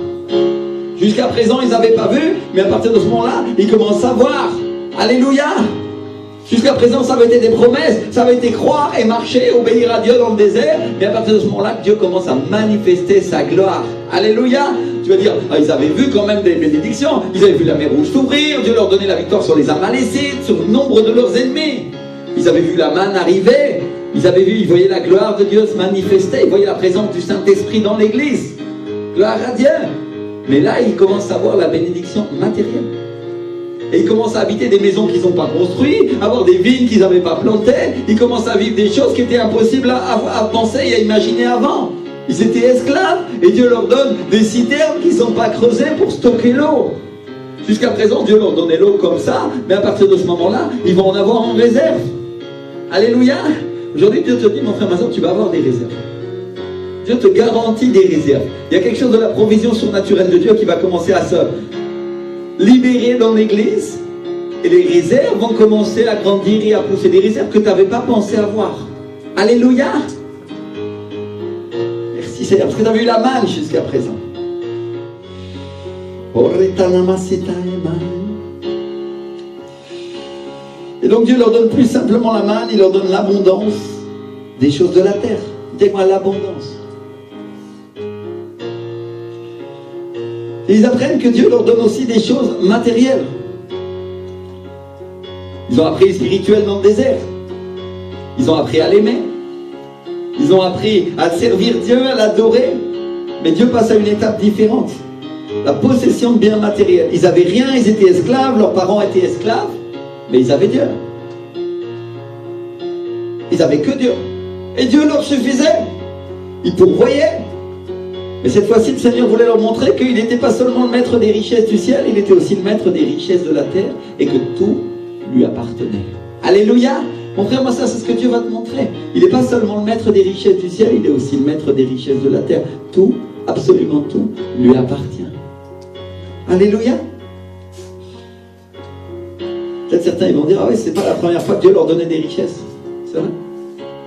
Jusqu'à présent, ils n'avaient pas vu. Mais à partir de ce moment-là, ils commencent à voir. Alléluia. Jusqu'à présent, ça avait été des promesses, ça avait été croire et marcher, obéir à Dieu dans le désert. Mais à partir de ce moment-là, Dieu commence à manifester sa gloire. Alléluia. Tu vas dire, ils avaient vu quand même des bénédictions. Ils avaient vu la mer Rouge s'ouvrir, Dieu leur donnait la victoire sur les Amalécites, sur nombre de leurs ennemis. Ils avaient vu la manne arriver. Ils voyaient la gloire de Dieu se manifester. Ils voyaient la présence du Saint-Esprit dans l'église. Gloire à Dieu. Mais là, ils commencent à voir la bénédiction matérielle. Et ils commencent à habiter des maisons qu'ils n'ont pas construites, avoir des vignes qu'ils n'avaient pas plantées. Ils commencent à vivre des choses qui étaient impossibles à penser et à imaginer avant. Ils étaient esclaves et Dieu leur donne des citernes qui ne sont pas creusées pour stocker l'eau. Jusqu'à présent, Dieu leur donnait l'eau comme ça, mais à partir de ce moment-là, ils vont en avoir en réserve. Alléluia. Aujourd'hui, Dieu te dit, mon frère, ma soeur, tu vas avoir des réserves. Dieu te garantit des réserves. Il y a quelque chose de la provision surnaturelle de Dieu qui va commencer à se libérer dans l'église. Et les réserves vont commencer à grandir et à pousser. Des réserves que tu n'avais pas pensé avoir. Alléluia. Merci Seigneur, parce que tu avais eu la manne jusqu'à présent. Et donc Dieu leur donne plus simplement la manne, il leur donne l'abondance des choses de la terre. Dis-moi l'abondance. Et ils apprennent que Dieu leur donne aussi des choses matérielles. Ils ont appris le spirituel dans le désert. Ils ont appris à l'aimer. Ils ont appris à servir Dieu, à l'adorer. Mais Dieu passe à une étape différente. La possession de biens matériels. Ils n'avaient rien, ils étaient esclaves, leurs parents étaient esclaves, mais ils avaient Dieu. Ils n'avaient que Dieu. Et Dieu leur suffisait. Ils pourvoyaient. Mais cette fois-ci, le Seigneur voulait leur montrer qu'il n'était pas seulement le maître des richesses du ciel, il était aussi le maître des richesses de la terre et que tout lui appartenait. Alléluia! Mon frère, moi, ça, c'est ce que Dieu va te montrer. Il n'est pas seulement le maître des richesses du ciel, il est aussi le maître des richesses de la terre. Tout, absolument tout, lui appartient. Alléluia! Peut-être certains ils vont dire, ah oui, c'est pas la première fois que Dieu leur donnait des richesses. C'est vrai?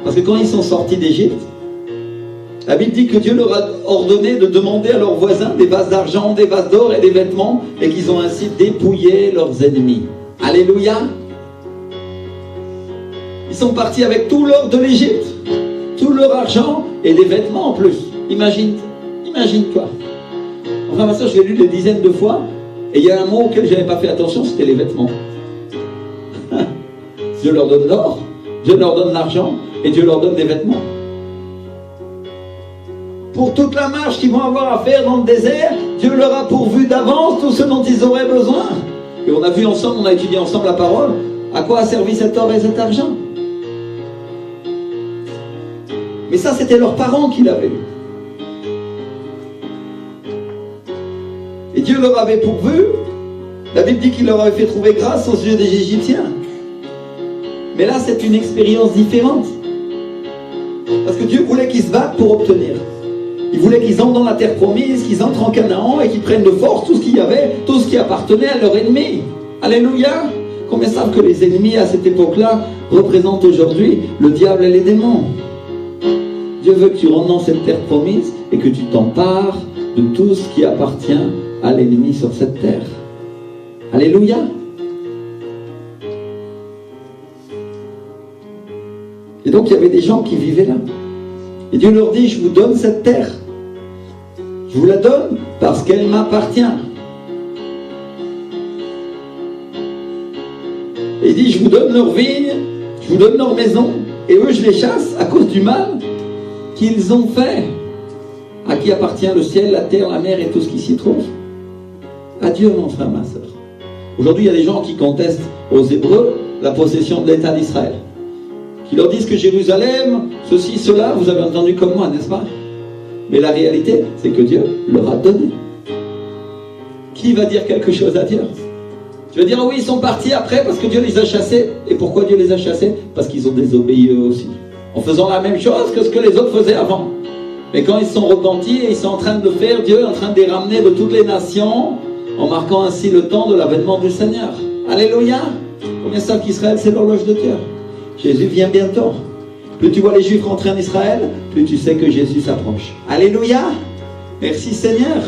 Parce que quand ils sont sortis d'Égypte, la Bible dit que Dieu leur a ordonné de demander à leurs voisins des vases d'argent, des vases d'or et des vêtements, et qu'ils ont ainsi dépouillé leurs ennemis. Alléluia! Ils sont partis avec tout l'or de l'Égypte, tout leur argent et des vêtements en plus. Imagine-toi. Enfin, ma soeur, je l'ai lu des dizaines de fois, et il y a un mot auquel je n'avais pas fait attention, c'était les vêtements. Dieu leur donne l'or, Dieu leur donne l'argent, et Dieu leur donne des vêtements. Pour toute la marche qu'ils vont avoir à faire dans le désert, Dieu leur a pourvu d'avance tout ce dont ils auraient besoin. Et on a vu ensemble, on a étudié ensemble la parole, à quoi a servi cet or et cet argent. Mais ça, c'était leurs parents qui l'avaient eu. Et Dieu leur avait pourvu. La Bible dit qu'il leur avait fait trouver grâce aux yeux des Égyptiens. Mais là, c'est une expérience différente. Parce que Dieu voulait qu'ils se battent pour obtenir. Il voulait qu'ils entrent dans la terre promise, qu'ils entrent en Canaan et qu'ils prennent de force tout ce qu'il y avait, tout ce qui appartenait à leurs ennemis. Alléluia! Combien savent que les ennemis à cette époque-là représentent aujourd'hui le diable et les démons? Dieu veut que tu rentres dans cette terre promise et que tu t'empares de tout ce qui appartient à l'ennemi sur cette terre. Alléluia! Et donc il y avait des gens qui vivaient là. Et Dieu leur dit, je vous donne cette terre. Je vous la donne parce qu'elle m'appartient. Et il dit, je vous donne leurs vignes, je vous donne leurs maisons, et eux je les chasse à cause du mal qu'ils ont fait. À qui appartient le ciel, la terre, la mer et tout ce qui s'y trouve? À Dieu, mon frère, ma soeur. Aujourd'hui, il y a des gens qui contestent aux Hébreux la possession de l'État d'Israël. Qui leur disent que Jérusalem, ceci, cela, vous avez entendu comme moi, n'est-ce pas? Mais la réalité, c'est que Dieu leur a donné. Qui va dire quelque chose à Dieu? Tu vas dire, oh oui, ils sont partis après parce que Dieu les a chassés. Et pourquoi Dieu les a chassés? Parce qu'ils ont désobéi eux aussi. En faisant la même chose que ce que les autres faisaient avant. Mais quand ils sont repentis et ils sont en train de le faire, Dieu est en train de les ramener de toutes les nations, en marquant ainsi le temps de l'avènement du Seigneur. Alléluia! Combien savent qu'Israël, c'est l'horloge de Dieu? Jésus vient bientôt. Plus tu vois les Juifs rentrer en Israël, plus tu sais que Jésus s'approche. Alléluia! Merci Seigneur!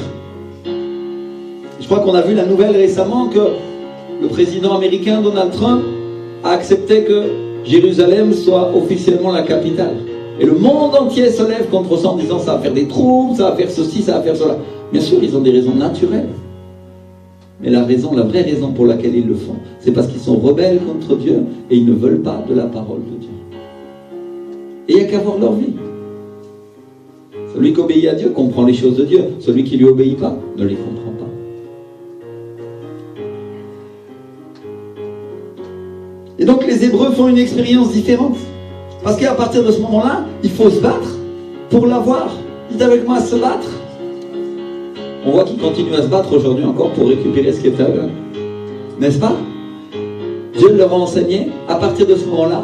Je crois qu'on a vu la nouvelle récemment que le président américain Donald Trump a accepté que Jérusalem soit officiellement la capitale. Et le monde entier se lève contre ça en disant ça va faire des troubles, ça va faire ceci, ça va faire cela. Bien sûr, ils ont des raisons naturelles. Mais la vraie raison pour laquelle ils le font, c'est parce qu'ils sont rebelles contre Dieu et ils ne veulent pas de la parole de Dieu. Et il n'y a qu'à voir leur vie. Celui qui obéit à Dieu comprend les choses de Dieu. Celui qui ne lui obéit pas ne les comprend pas. Et donc les Hébreux font une expérience différente. Parce qu'à partir de ce moment-là, il faut se battre pour l'avoir. Dites avec moi, se battre. On voit qu'ils continuent à se battre aujourd'hui encore pour récupérer ce qui est à eux. N'est-ce pas? Dieu leur a enseigné, à partir de ce moment-là,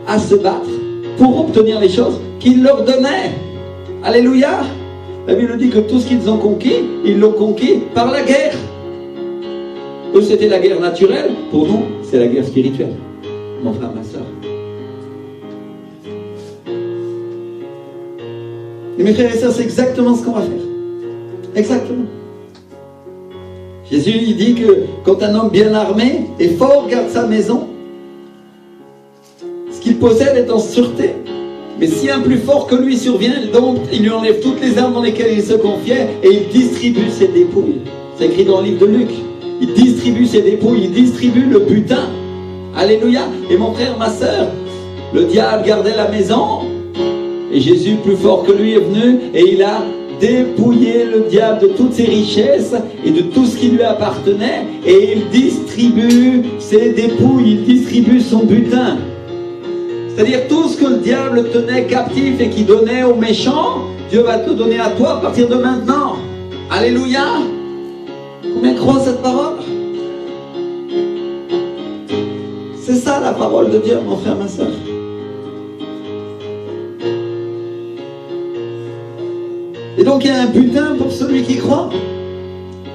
à se battre pour obtenir les choses qu'il leur donnait. Alléluia! La Bible dit que tout ce qu'ils ont conquis, ils l'ont conquis par la guerre. Eux, c'était la guerre naturelle. Pour nous, c'est la guerre spirituelle. Mon frère, ma soeur. Et mes frères et sœurs, c'est exactement ce qu'on va faire. Exactement. Jésus, il dit que quand un homme bien armé et fort garde sa maison, ce qu'il possède est en sûreté. Mais si un plus fort que lui survient, il lui enlève toutes les armes dans lesquelles il se confiait et il distribue ses dépouilles. C'est écrit dans le livre de Luc. Il distribue ses dépouilles, il distribue le butin Alléluia. Et mon frère, ma soeur, le diable gardait la maison et Jésus, plus fort que lui, est venu et il a dépouillé le diable de toutes ses richesses et de tout ce qui lui appartenait, et il distribue ses dépouilles, il distribue son butin. C'est-à-dire tout ce que le diable tenait captif et qui donnait aux méchants, Dieu va te donner à toi à partir de maintenant. Alléluia. Combien croient cette parole? C'est ça la parole de Dieu, mon frère, ma soeur. Et donc il y a un butin pour celui qui croit.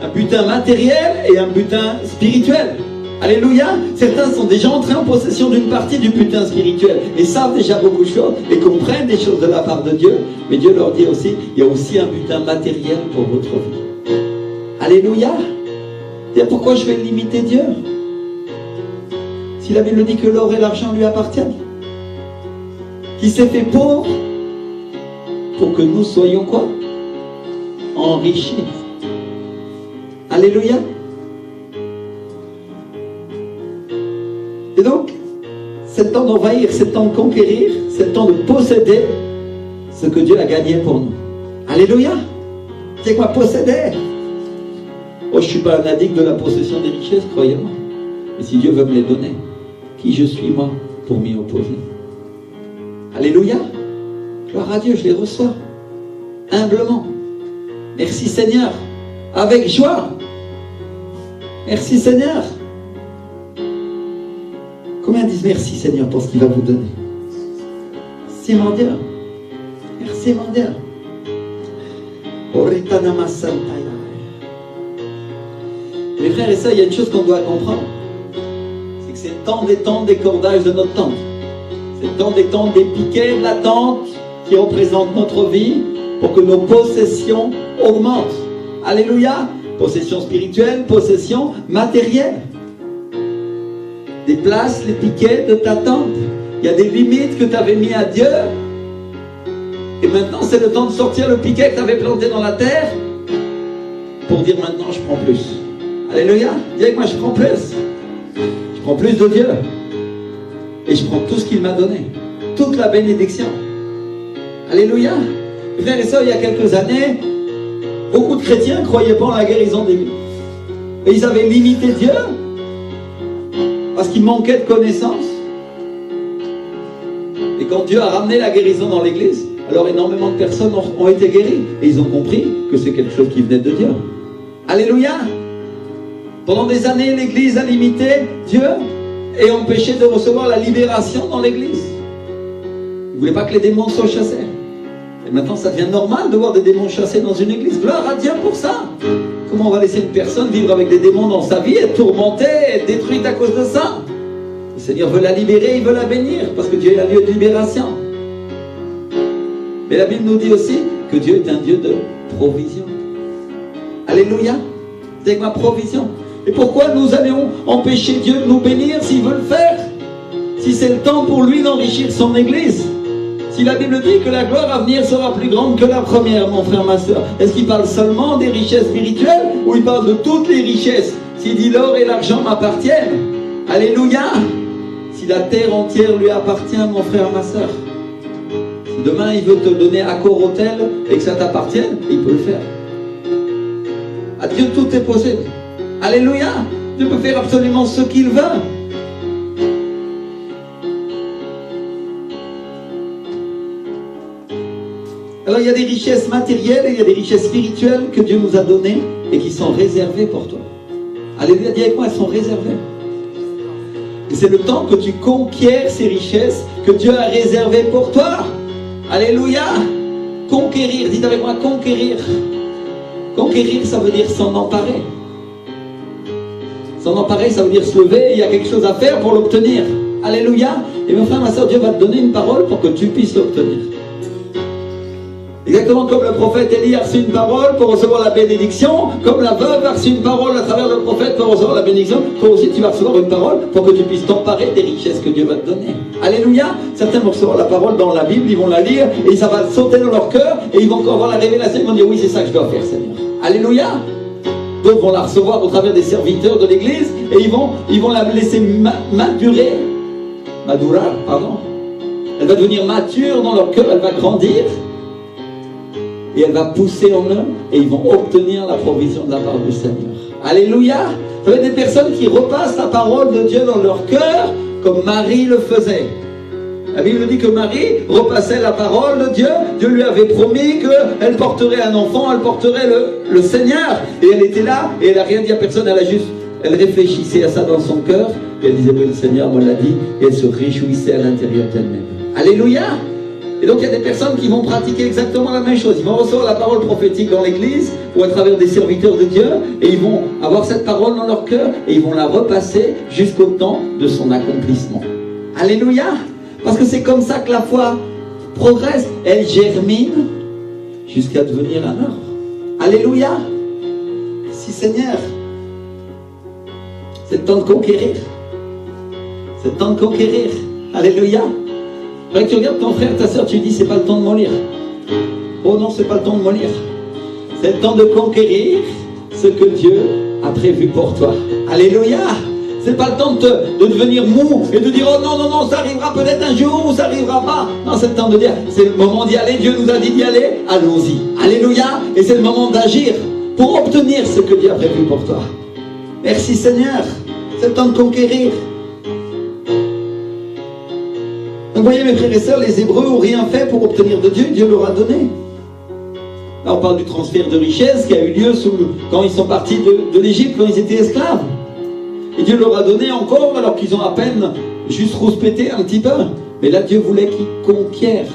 Un butin matériel et un butin spirituel. Alléluia. Certains sont déjà entrés en possession d'une partie du butin spirituel et savent déjà beaucoup de choses et comprennent des choses de la part de Dieu. Mais Dieu leur dit aussi, il y a aussi un butin matériel pour votre vie. Alléluia. Et pourquoi je vais limiter Dieu? Si la Bible dit que l'or et l'argent lui appartiennent, qui s'est fait pauvre pour que nous soyons quoi? Enrichis. Alléluia. Et donc, c'est le temps d'envahir, c'est le temps de conquérir, c'est le temps de posséder ce que Dieu a gagné pour nous. Alléluia. C'est quoi posséder? Oh, je ne suis pas un addict de la possession des richesses, croyez-moi. Mais si Dieu veut me les donner, qui je suis moi pour m'y opposer? Alléluia. Gloire à Dieu, je les reçois humblement. Merci Seigneur, avec joie. Merci Seigneur. Combien disent merci Seigneur pour ce qu'il va vous donner? Merci mon Dieu. Merci mon Dieu. Mes frères et sœurs, il y a une chose qu'on doit comprendre. C'est que c'est le temps des tentes des cordages de notre tente. C'est le temps des tentes des piquets de la tente qui représentent notre vie pour que nos possessions augmentent. Alléluia. Possession spirituelle, possession matérielle. Déplace les piquets de ta tente. Il y a des limites que tu avais mis à Dieu. Et maintenant, c'est le temps de sortir le piquet que tu avais planté dans la terre pour dire maintenant, je prends plus. Alléluia. Dis avec moi, je prends plus. Je prends plus de Dieu. Et je prends tout ce qu'il m'a donné. Toute la bénédiction. Alléluia. Frères et sœurs, il y a quelques années, beaucoup de chrétiens ne croyaient pas en la guérison des vies. Et ils avaient limité Dieu parce qu'il manquait de connaissances. Et quand Dieu a ramené la guérison dans l'église, alors énormément de personnes ont été guéries. Et ils ont compris que c'est quelque chose qui venait de Dieu. Alléluia. Pendant des années, l'église a limité Dieu et empêché de recevoir la libération dans l'église. Ils ne voulaient pas que les démons soient chassés. Et maintenant, ça devient normal de voir des démons chassés dans une église. Gloire à Dieu pour ça. Comment on va laisser une personne vivre avec des démons dans sa vie, être tourmentée, être détruite à cause de ça? Le Seigneur veut la libérer, il veut la bénir, parce que Dieu est un lieu de libération. Mais la Bible nous dit aussi que Dieu est un Dieu de provision. Alléluia. C'est ma provision. Et pourquoi nous allons empêcher Dieu de nous bénir s'il veut le faire? Si c'est le temps pour lui d'enrichir son église. Si la Bible dit que la gloire à venir sera plus grande que la première, mon frère, ma soeur, est-ce qu'il parle seulement des richesses spirituelles ou il parle de toutes les richesses? S'il dit l'or et l'argent m'appartiennent, alléluia. Si la terre entière lui appartient, mon frère, ma soeur, si demain il veut te donner Accor-Hôtel et que ça t'appartienne, il peut le faire. À Dieu tout est possible. Alléluia. Dieu peut faire absolument ce qu'il veut. Alors il y a des richesses matérielles et il y a des richesses spirituelles que Dieu nous a données et qui sont réservées pour toi. Alléluia, dis avec moi, elles sont réservées. Et c'est le temps que tu conquières ces richesses que Dieu a réservées pour toi. Alléluia. Conquérir, dites avec moi, conquérir. Conquérir, ça veut dire s'en emparer. S'en emparer, ça veut dire se lever, il y a quelque chose à faire pour l'obtenir. Alléluia. Et mon frère, ma soeur, Dieu va te donner une parole pour que tu puisses l'obtenir. Exactement comme le prophète Élie a reçu une parole pour recevoir la bénédiction, comme la veuve a reçu une parole à travers le prophète pour recevoir la bénédiction, toi aussi tu vas recevoir une parole pour que tu puisses t'emparer des richesses que Dieu va te donner. Alléluia. Certains vont recevoir la parole dans la Bible, ils vont la lire et ça va sauter dans leur cœur et ils vont encore avoir la révélation, ils vont dire oui, c'est ça que je dois faire, Seigneur. Alléluia. d'autres vont la recevoir au travers des serviteurs de l'église, et ils vont la laisser madurer, pardon. Elle va devenir mature dans leur cœur, elle va grandir, et elle va pousser en eux, et ils vont obtenir la provision de la part du Seigneur. Alléluia! Vous avez des personnes qui repassent la parole de Dieu dans leur cœur, comme Marie le faisait. La Bible dit que Marie repassait la parole de Dieu. Dieu lui avait promis qu'elle porterait un enfant, elle porterait le Seigneur. Et elle était là, et elle n'a rien dit à personne, elle réfléchissait à ça dans son cœur, et elle disait, oui, le Seigneur me l'a dit, et elle se réjouissait à l'intérieur d'elle-même. Alléluia! Et donc il y a des personnes qui vont pratiquer exactement la même chose. Ils vont recevoir la parole prophétique dans l'église, ou à travers des serviteurs de Dieu, et ils vont avoir cette parole dans leur cœur, et ils vont la repasser jusqu'au temps de son accomplissement. Alléluia! Parce que c'est comme ça que la foi progresse, elle germine jusqu'à devenir un arbre. Alléluia! Merci Seigneur. C'est le temps de conquérir. C'est le temps de conquérir. Alléluia! Faudrait que tu regardes ton frère, ta soeur, tu dis c'est pas le temps de mollir. Oh non, c'est pas le temps de mollir. C'est le temps de conquérir ce que Dieu a prévu pour toi. Alléluia! C'est pas le temps de devenir mou et de dire oh non, non, non, ça arrivera peut-être un jour ou ça arrivera pas. Non, c'est le temps de dire c'est le moment d'y aller, Dieu nous a dit d'y aller, allons-y. Alléluia! Et c'est le moment d'agir pour obtenir ce que Dieu a prévu pour toi. Merci Seigneur. C'est le temps de conquérir. Donc, vous voyez mes frères et sœurs, les Hébreux n'ont rien fait pour obtenir de Dieu, Dieu leur a donné. Là, on parle du transfert de richesse qui a eu lieu quand ils sont partis de l'Égypte, quand ils étaient esclaves. Et Dieu leur a donné encore, alors qu'ils ont à peine juste rouspété un petit peu. Mais là, Dieu voulait qu'ils conquièrent.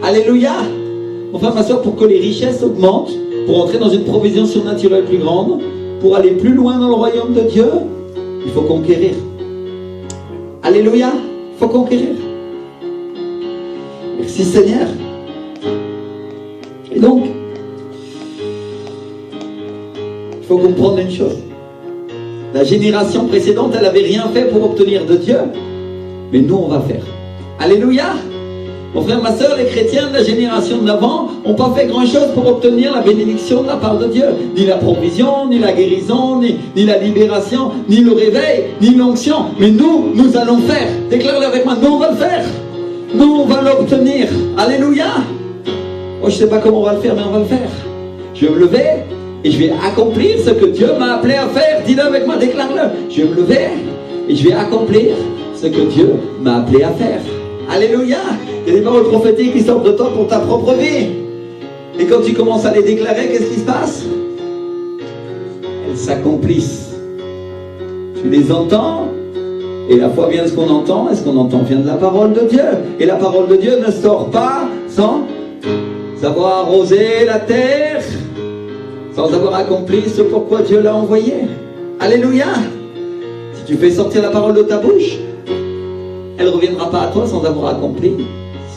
Alléluia! Enfin, ma soeur, pour que les richesses augmentent, pour entrer dans une provision surnaturelle plus grande, pour aller plus loin dans le royaume de Dieu, il faut conquérir. Alléluia! Il faut conquérir. Merci Seigneur. Et donc, il faut comprendre une chose. La génération précédente, elle n'avait rien fait pour obtenir de Dieu. Mais nous, on va faire. Alléluia! Mon frère, ma soeur, les chrétiens de la génération d'avant n'ont pas fait grand-chose pour obtenir la bénédiction de la part de Dieu. Ni la provision, ni la guérison, ni la libération, ni le réveil, ni l'onction. Mais nous allons faire. Déclare-le avec moi, nous, on va le faire. Nous, on va l'obtenir. Alléluia! Oh, je ne sais pas comment on va le faire, mais on va le faire. Je vais me lever et je vais accomplir ce que Dieu m'a appelé à faire. Dis-le avec moi, déclare-le. Je vais me lever et je vais accomplir ce que Dieu m'a appelé à faire. Alléluia! Il y a des paroles prophétiques qui sortent de toi pour ta propre vie. Et quand tu commences à les déclarer, qu'est-ce qui se passe? Elles s'accomplissent. Tu les entends. Et la foi vient de ce qu'on entend, et ce qu'on entend vient de la parole de Dieu. Et la parole de Dieu ne sort pas sans avoir arrosé la terre, sans avoir accompli ce pourquoi Dieu l'a envoyé. Alléluia! Si tu fais sortir la parole de ta bouche, elle ne reviendra pas à toi sans avoir accompli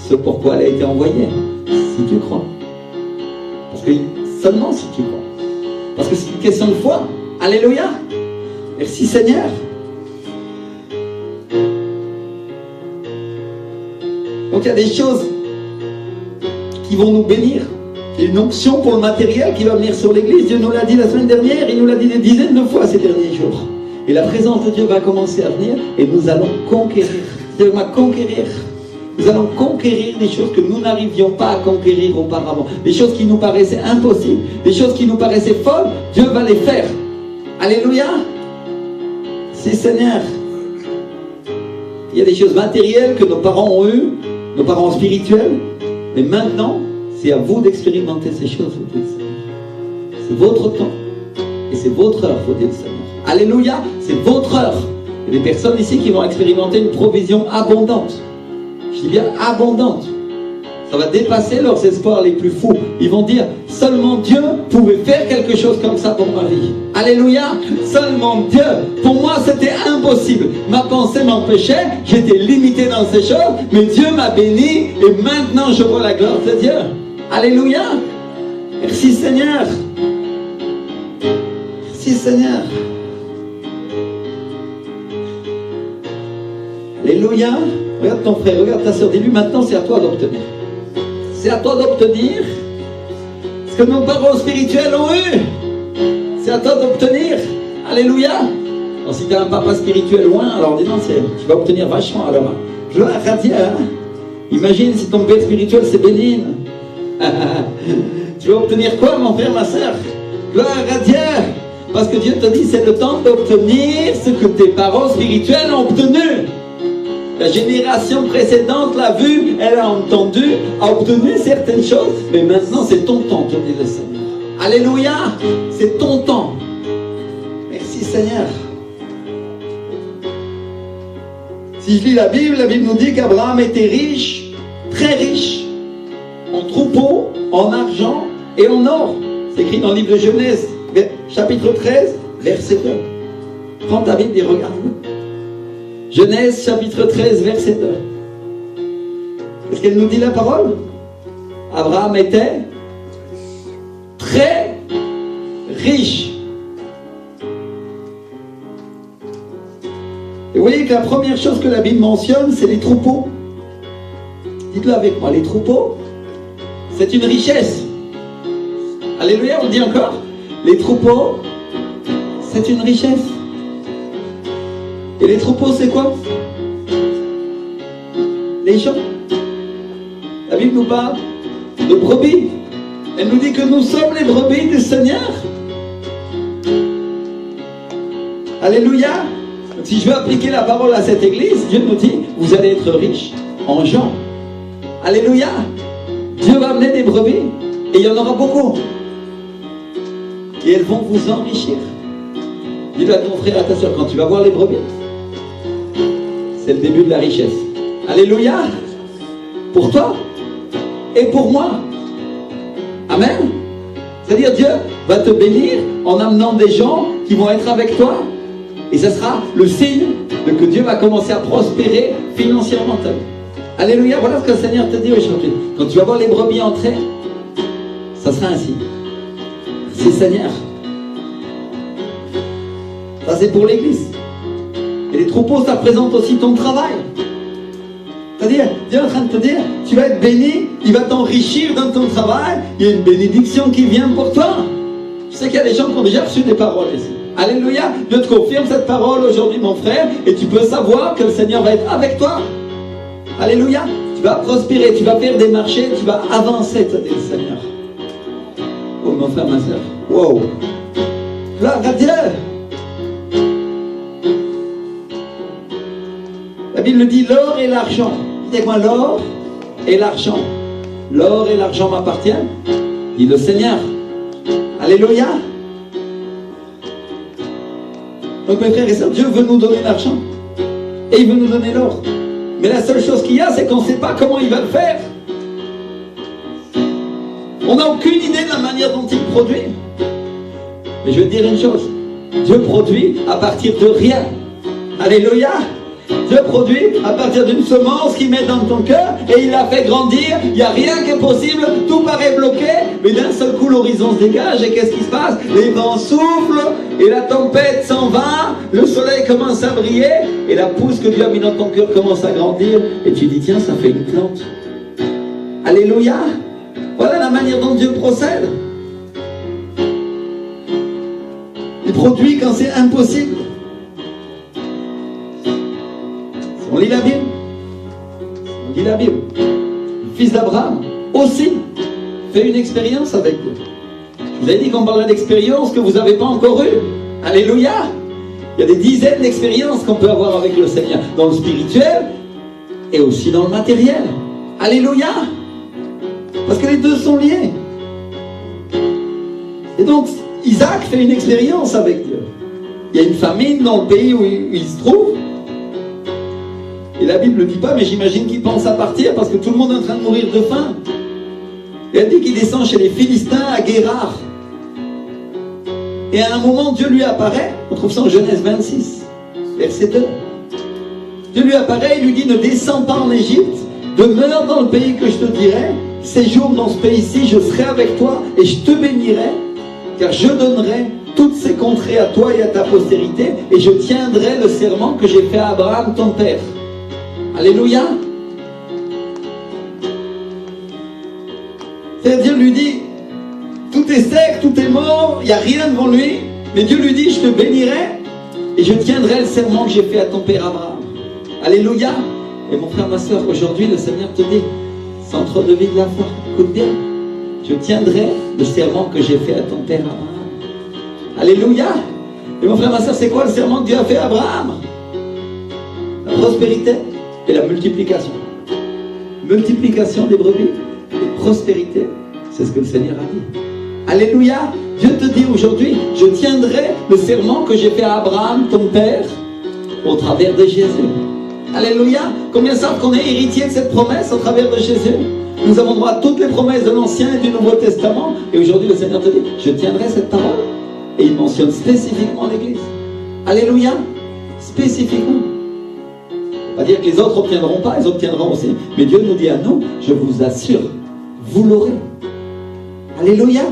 ce pourquoi elle a été envoyée. Si tu crois. Parce que seulement si tu crois. Parce que c'est une question de foi. Alléluia! Merci Seigneur. Donc il y a des choses qui vont nous bénir. Il y a une onction pour le matériel qui va venir sur l'église. Dieu nous l'a dit la semaine dernière, il nous l'a dit des dizaines de fois ces derniers jours. Et la présence de Dieu va commencer à venir et nous allons conquérir. Dieu va conquérir. Nous allons conquérir des choses que nous n'arrivions pas à conquérir auparavant. Des choses qui nous paraissaient impossibles. Des choses qui nous paraissaient folles. Dieu va les faire. Alléluia. C'est Seigneur. Il y a des choses matérielles que nos parents ont eues, nos parents spirituels. Mais maintenant, c'est à vous d'expérimenter ces choses, vous dites Seigneur. C'est votre temps. Et c'est votre heure, vous dites Seigneur. Alléluia, c'est votre heure. Il y a des personnes ici qui vont expérimenter une provision abondante. Je dis bien abondante. Ça va dépasser leurs espoirs les plus fous. Ils vont dire, seulement Dieu pouvait faire quelque chose comme ça pour ma vie. Alléluia, seulement Dieu. Pour moi, c'était impossible. Ma pensée m'empêchait, j'étais limité dans ces choses, mais Dieu m'a béni et maintenant je vois la gloire de Dieu. Alléluia. Merci Seigneur. Merci Seigneur. Alléluia. Regarde ton frère, regarde ta soeur. Dis-lui, maintenant c'est à toi d'obtenir. C'est à toi d'obtenir ce que nos parents spirituels ont eu. C'est à toi d'obtenir. Alléluia. Alors, si tu as un papa spirituel loin, alors dis non, tu vas obtenir vachement. Alors, gloire à Dieu. Hein? Imagine si ton père spirituel c'est Bénin. Tu vas obtenir quoi, mon frère, ma soeur? Gloire à Dieu. Parce que Dieu te dit, c'est le temps d'obtenir ce que tes parents spirituels ont obtenu. La génération précédente l'a vu, elle a entendu, a obtenu certaines choses, mais maintenant c'est ton temps, te dit le Seigneur. Alléluia, c'est ton temps. Merci Seigneur. Si je lis la Bible nous dit qu'Abraham était riche, très riche, en troupeaux, en argent et en or. C'est écrit dans le livre de Genèse, chapitre 13, verset 2. Prends ta Bible et regarde-le. Genèse chapitre 13, verset 2. Qu'est-ce qu'elle nous dit la parole? Abraham était très riche. Et vous voyez que la première chose que la Bible mentionne, c'est les troupeaux. Dites-le avec moi, les troupeaux, c'est une richesse. Alléluia, on dit encore. Les troupeaux, c'est une richesse. Et les troupeaux, c'est quoi? Les gens. La Bible nous parle de brebis. Elle nous dit que nous sommes les brebis du Seigneur. Alléluia. Donc, si je veux appliquer la parole à cette église, Dieu nous dit, vous allez être riches en gens. Alléluia. Dieu va amener des brebis et il y en aura beaucoup. Et elles vont vous enrichir. Dis-le à ton frère, à ta soeur, quand tu vas voir les brebis, c'est le début de la richesse. Alléluia. Pour toi et pour moi. Amen. C'est-à-dire Dieu va te bénir en amenant des gens qui vont être avec toi. Et ça sera le signe de que Dieu va commencer à prospérer financièrement ta vie. Alléluia. Voilà ce que le Seigneur te dit aujourd'hui. Quand tu vas voir les brebis entrer, ça sera ainsi. C'est Seigneur. Ça c'est pour l'église. Et les troupeaux, ça représente aussi ton travail. C'est-à-dire, Dieu est en train de te dire, tu vas être béni, il va t'enrichir dans ton travail, il y a une bénédiction qui vient pour toi. Je sais qu'il y a des gens qui ont déjà reçu des paroles ici. Alléluia, Dieu te confirme cette parole aujourd'hui, mon frère, et tu peux savoir que le Seigneur va être avec toi. Alléluia, tu vas prospérer, tu vas faire des marchés, tu vas avancer, te dit le Seigneur. Oh mon frère, ma soeur, wow. Gloire à Dieu. La Bible dit l'or et l'argent. Dites moi l'or et l'argent. L'or et l'argent m'appartiennent, dit le Seigneur. Alléluia. Donc mes frères et sœurs, Dieu veut nous donner l'argent. Et il veut nous donner l'or. Mais la seule chose qu'il y a, c'est qu'on ne sait pas comment il va le faire. On n'a aucune idée de la manière dont il produit. Mais je vais te dire une chose. Dieu produit à partir de rien. Alléluia. Dieu produit à partir d'une semence qu'il met dans ton cœur et il la fait grandir. Il n'y a rien qui est possible, tout paraît bloqué, mais d'un seul coup l'horizon se dégage et qu'est-ce qui se passe? Les vents soufflent et la tempête s'en va, le soleil commence à briller et la pousse que Dieu a mis dans ton cœur commence à grandir et tu dis tiens, ça fait une plante. Alléluia. Voilà la manière dont Dieu procède. Il produit quand c'est impossible. On lit la Bible. On lit la Bible. Le fils d'Abraham aussi fait une expérience avec Dieu. Je vous avais dit qu'on parlerait d'expériences que vous n'avez pas encore eues. Alléluia. Il y a des dizaines d'expériences qu'on peut avoir avec le Seigneur. Dans le spirituel et aussi dans le matériel. Alléluia. Parce que les deux sont liés. Et donc, Isaac fait une expérience avec Dieu. Il y a une famine dans le pays où il se trouve. Et la Bible ne le dit pas, mais j'imagine qu'il pense à partir parce que tout le monde est en train de mourir de faim. Et elle dit qu'il descend chez les Philistins à Guérard. Et à un moment, Dieu lui apparaît. On trouve ça en Genèse 26, verset 2. Dieu lui apparaît et lui dit, ne descends pas en Égypte, demeure dans le pays que je te dirai, séjourne dans ce pays-ci, je serai avec toi et je te bénirai, car je donnerai toutes ces contrées à toi et à ta postérité, et je tiendrai le serment que j'ai fait à Abraham, ton père. Alléluia. C'est-à-dire, Dieu lui dit, tout est sec, tout est mort, il n'y a rien devant lui, Mais Dieu lui dit, je te bénirai et je tiendrai le serment que j'ai fait à ton père Abraham. Alléluia. Et mon frère, ma soeur, aujourd'hui, le Seigneur te dit, centre de vie de la foi, écoute bien, je tiendrai le serment que j'ai fait à ton père Abraham. Alléluia. Et mon frère, ma soeur, c'est quoi le serment que Dieu a fait à Abraham? La prospérité et la multiplication. Multiplication des brebis et prospérité, c'est ce que le Seigneur a dit. Alléluia. Dieu te dit aujourd'hui, je tiendrai le serment que j'ai fait à Abraham, ton père, au travers de Jésus. Alléluia. Combien savent qu'on est héritier de cette promesse au travers de Jésus? Nous avons droit à toutes les promesses de l'Ancien et du Nouveau Testament. Et aujourd'hui, le Seigneur te dit, je tiendrai cette parole. Et il mentionne spécifiquement l'Église. Alléluia. Spécifiquement. Pas dire que les autres n'obtiendront pas, ils obtiendront aussi. Mais Dieu nous dit à nous, je vous assure, vous l'aurez. Alléluia.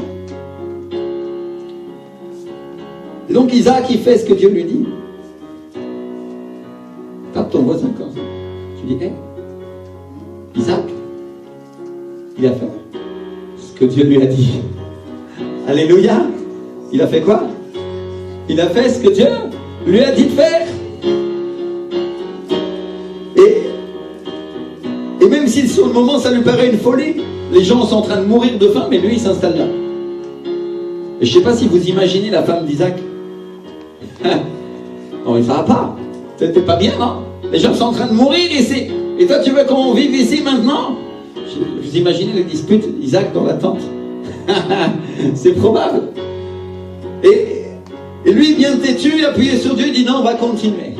Et donc Isaac, il fait ce que Dieu lui dit. Tape ton voisin comme ça. Tu dis, hé, Isaac, il a fait ce que Dieu lui a dit. Alléluia. Il a fait quoi? Il a fait ce que Dieu lui a dit de faire. Et même si sur le moment ça lui paraît une folie, les gens sont en train de mourir de faim, mais lui il s'installe là. Et je ne sais pas si vous imaginez la femme d'Isaac. Non, ça va pas. C'était pas bien, non? Les gens sont en train de mourir ici. Et toi tu veux qu'on vive ici maintenant? Vous imaginez les disputes Isaac dans la tente? C'est probable. Et lui bien têtu, appuyé sur Dieu, il dit non, on va continuer.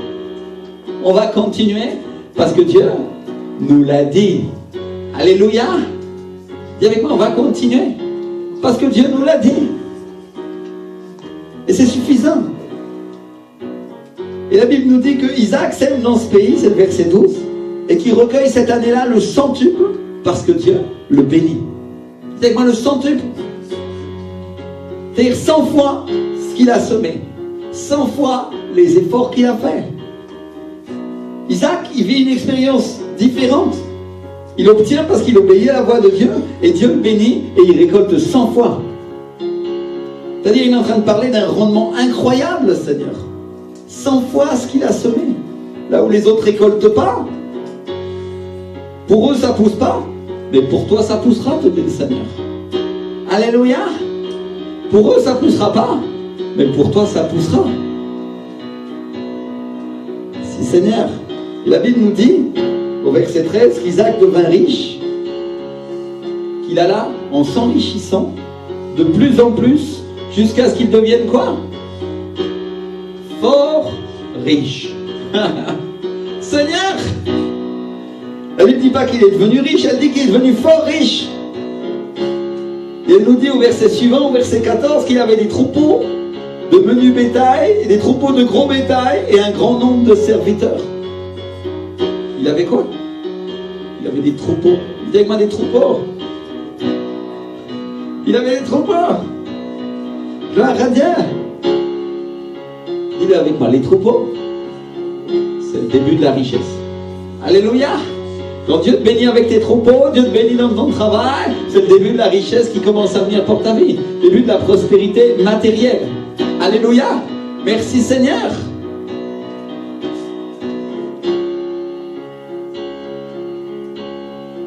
On va continuer parce que Dieu nous l'a dit. Alléluia. Dis avec moi, on va continuer parce que Dieu nous l'a dit. Et c'est suffisant. Et la Bible nous dit que Isaac sème dans ce pays, c'est le verset 12, et qu'il recueille cette année-là le centuple parce que Dieu le bénit. Dis avec moi, le centuple. C'est-à-dire 100 fois ce qu'il a semé, 100 fois les efforts qu'il a fait. Isaac, il vit une expérience différente. Il obtient parce qu'il obéit à la voix de Dieu, et Dieu le bénit, et il récolte 100 fois. C'est-à-dire, il est en train de parler d'un rendement incroyable, Seigneur. 100 fois ce qu'il a semé. Là où les autres ne récoltent pas, pour eux ça ne pousse pas, mais pour toi ça poussera, te dit le Seigneur. Alléluia. Pour eux ça ne poussera pas, mais pour toi ça poussera. Si, Seigneur. Et la Bible nous dit, au verset 13, qu'Isaac devint riche, qu'il alla en s'enrichissant de plus en plus, jusqu'à ce qu'il devienne quoi? Fort riche. Seigneur, elle ne dit pas qu'il est devenu riche, elle dit qu'il est devenu fort riche. Et elle nous dit au verset suivant, au verset 14, qu'il avait des troupeaux de menu bétail, et des troupeaux de gros bétail, et un grand nombre de serviteurs. Il avait quoi? Il avait des troupeaux. Il dit avec moi des troupeaux. Il avait des troupeaux. Gloire à Dieu. Dis-le avec moi, les troupeaux, c'est le début de la richesse. Alléluia. Quand Dieu te bénit avec tes troupeaux, Dieu te bénit dans ton travail, c'est le début de la richesse qui commence à venir pour ta vie. Le début de la prospérité matérielle. Alléluia. Merci Seigneur.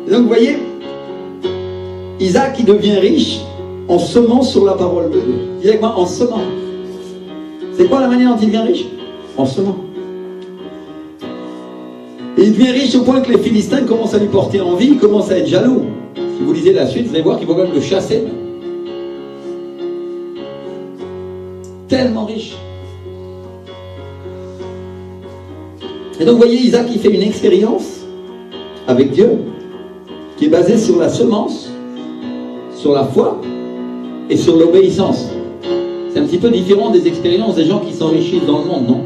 Et donc vous voyez, Isaac il devient riche en semant sur la parole de Dieu. Dis avec moi, en semant. C'est quoi la manière dont il devient riche? En semant. Et il devient riche au point que les Philistins commencent à lui porter envie, ils commencent à être jaloux. Si vous lisez la suite, vous allez voir qu'ils vont même le chasser. Tellement riche. Et donc vous voyez, Isaac il fait une expérience avec Dieu qui est basée sur la semence, sur la foi et sur l'obéissance. C'est un petit peu différent des expériences des gens qui s'enrichissent dans le monde, non?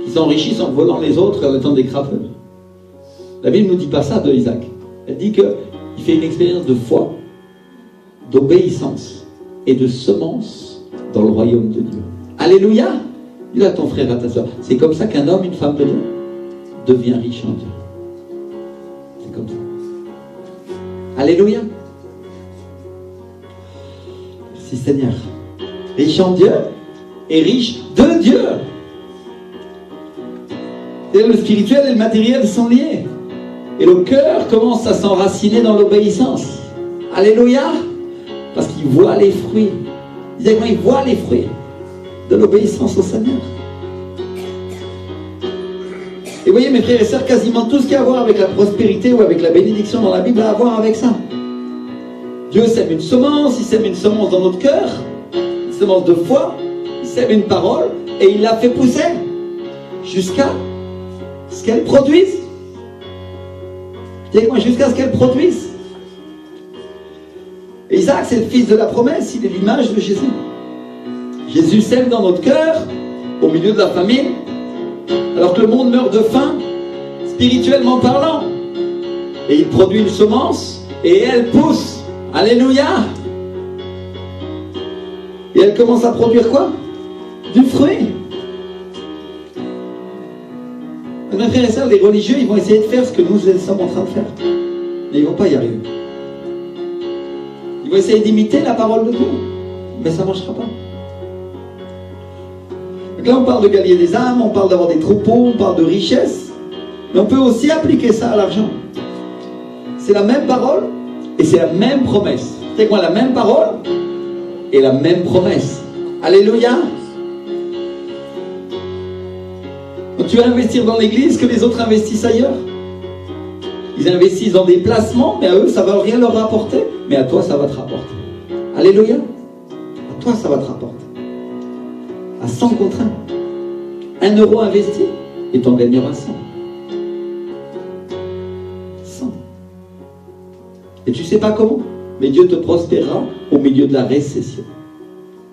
Qui s'enrichissent en volant les autres et en étant des crapeurs. La Bible ne nous dit pas ça de Isaac. Elle dit qu'il fait une expérience de foi, d'obéissance et de semence dans le royaume de Dieu. Alléluia. Dis à ton frère, à ta soeur. C'est comme ça qu'un homme, une femme de Dieu devient riche en Dieu. C'est comme ça. Alléluia. Merci Seigneur. Riche en Dieu est riche de Dieu. Et le spirituel et le matériel sont liés. Et le cœur commence à s'enraciner dans l'obéissance. Alléluia. Parce qu'il voit les fruits. Il voit les fruits de l'obéissance au Seigneur. Et vous voyez mes frères et sœurs, quasiment tout ce qui a à voir avec la prospérité ou avec la bénédiction dans la Bible a à voir avec ça. Dieu sème une semence, il sème une semence dans notre cœur, une semence de foi, il sème une parole et il la fait pousser jusqu'à ce qu'elle produise. Dites-moi, jusqu'à ce qu'elle produise. Et Isaac, c'est le fils de la promesse, il est l'image de Jésus. Jésus sème dans notre cœur, au milieu de la famine, alors que le monde meurt de faim, spirituellement parlant. Et il produit une semence, et elle pousse. Alléluia. Et elle commence à produire quoi? Du fruit. Mes frères et sœurs, les religieux, ils vont essayer de faire ce que nous sommes en train de faire. Mais ils ne vont pas y arriver. Ils vont essayer d'imiter la parole de Dieu. Mais ça ne marchera pas. Donc là, on parle de gagner des âmes, on parle d'avoir des troupeaux, on parle de richesse. Mais on peut aussi appliquer ça à l'argent. C'est la même parole et c'est la même promesse. C'est quoi la même parole et la même promesse? Alléluia. Donc tu vas investir dans l'église que les autres investissent ailleurs. Ils investissent dans des placements, mais à eux, ça ne va rien leur rapporter. Mais à toi, ça va te rapporter. Alléluia. À toi, ça va te rapporter. À 100 contre 1. 1 euro investi, et tu en gagneras 100. 100. Et tu ne sais pas comment, mais Dieu te prospérera au milieu de la récession.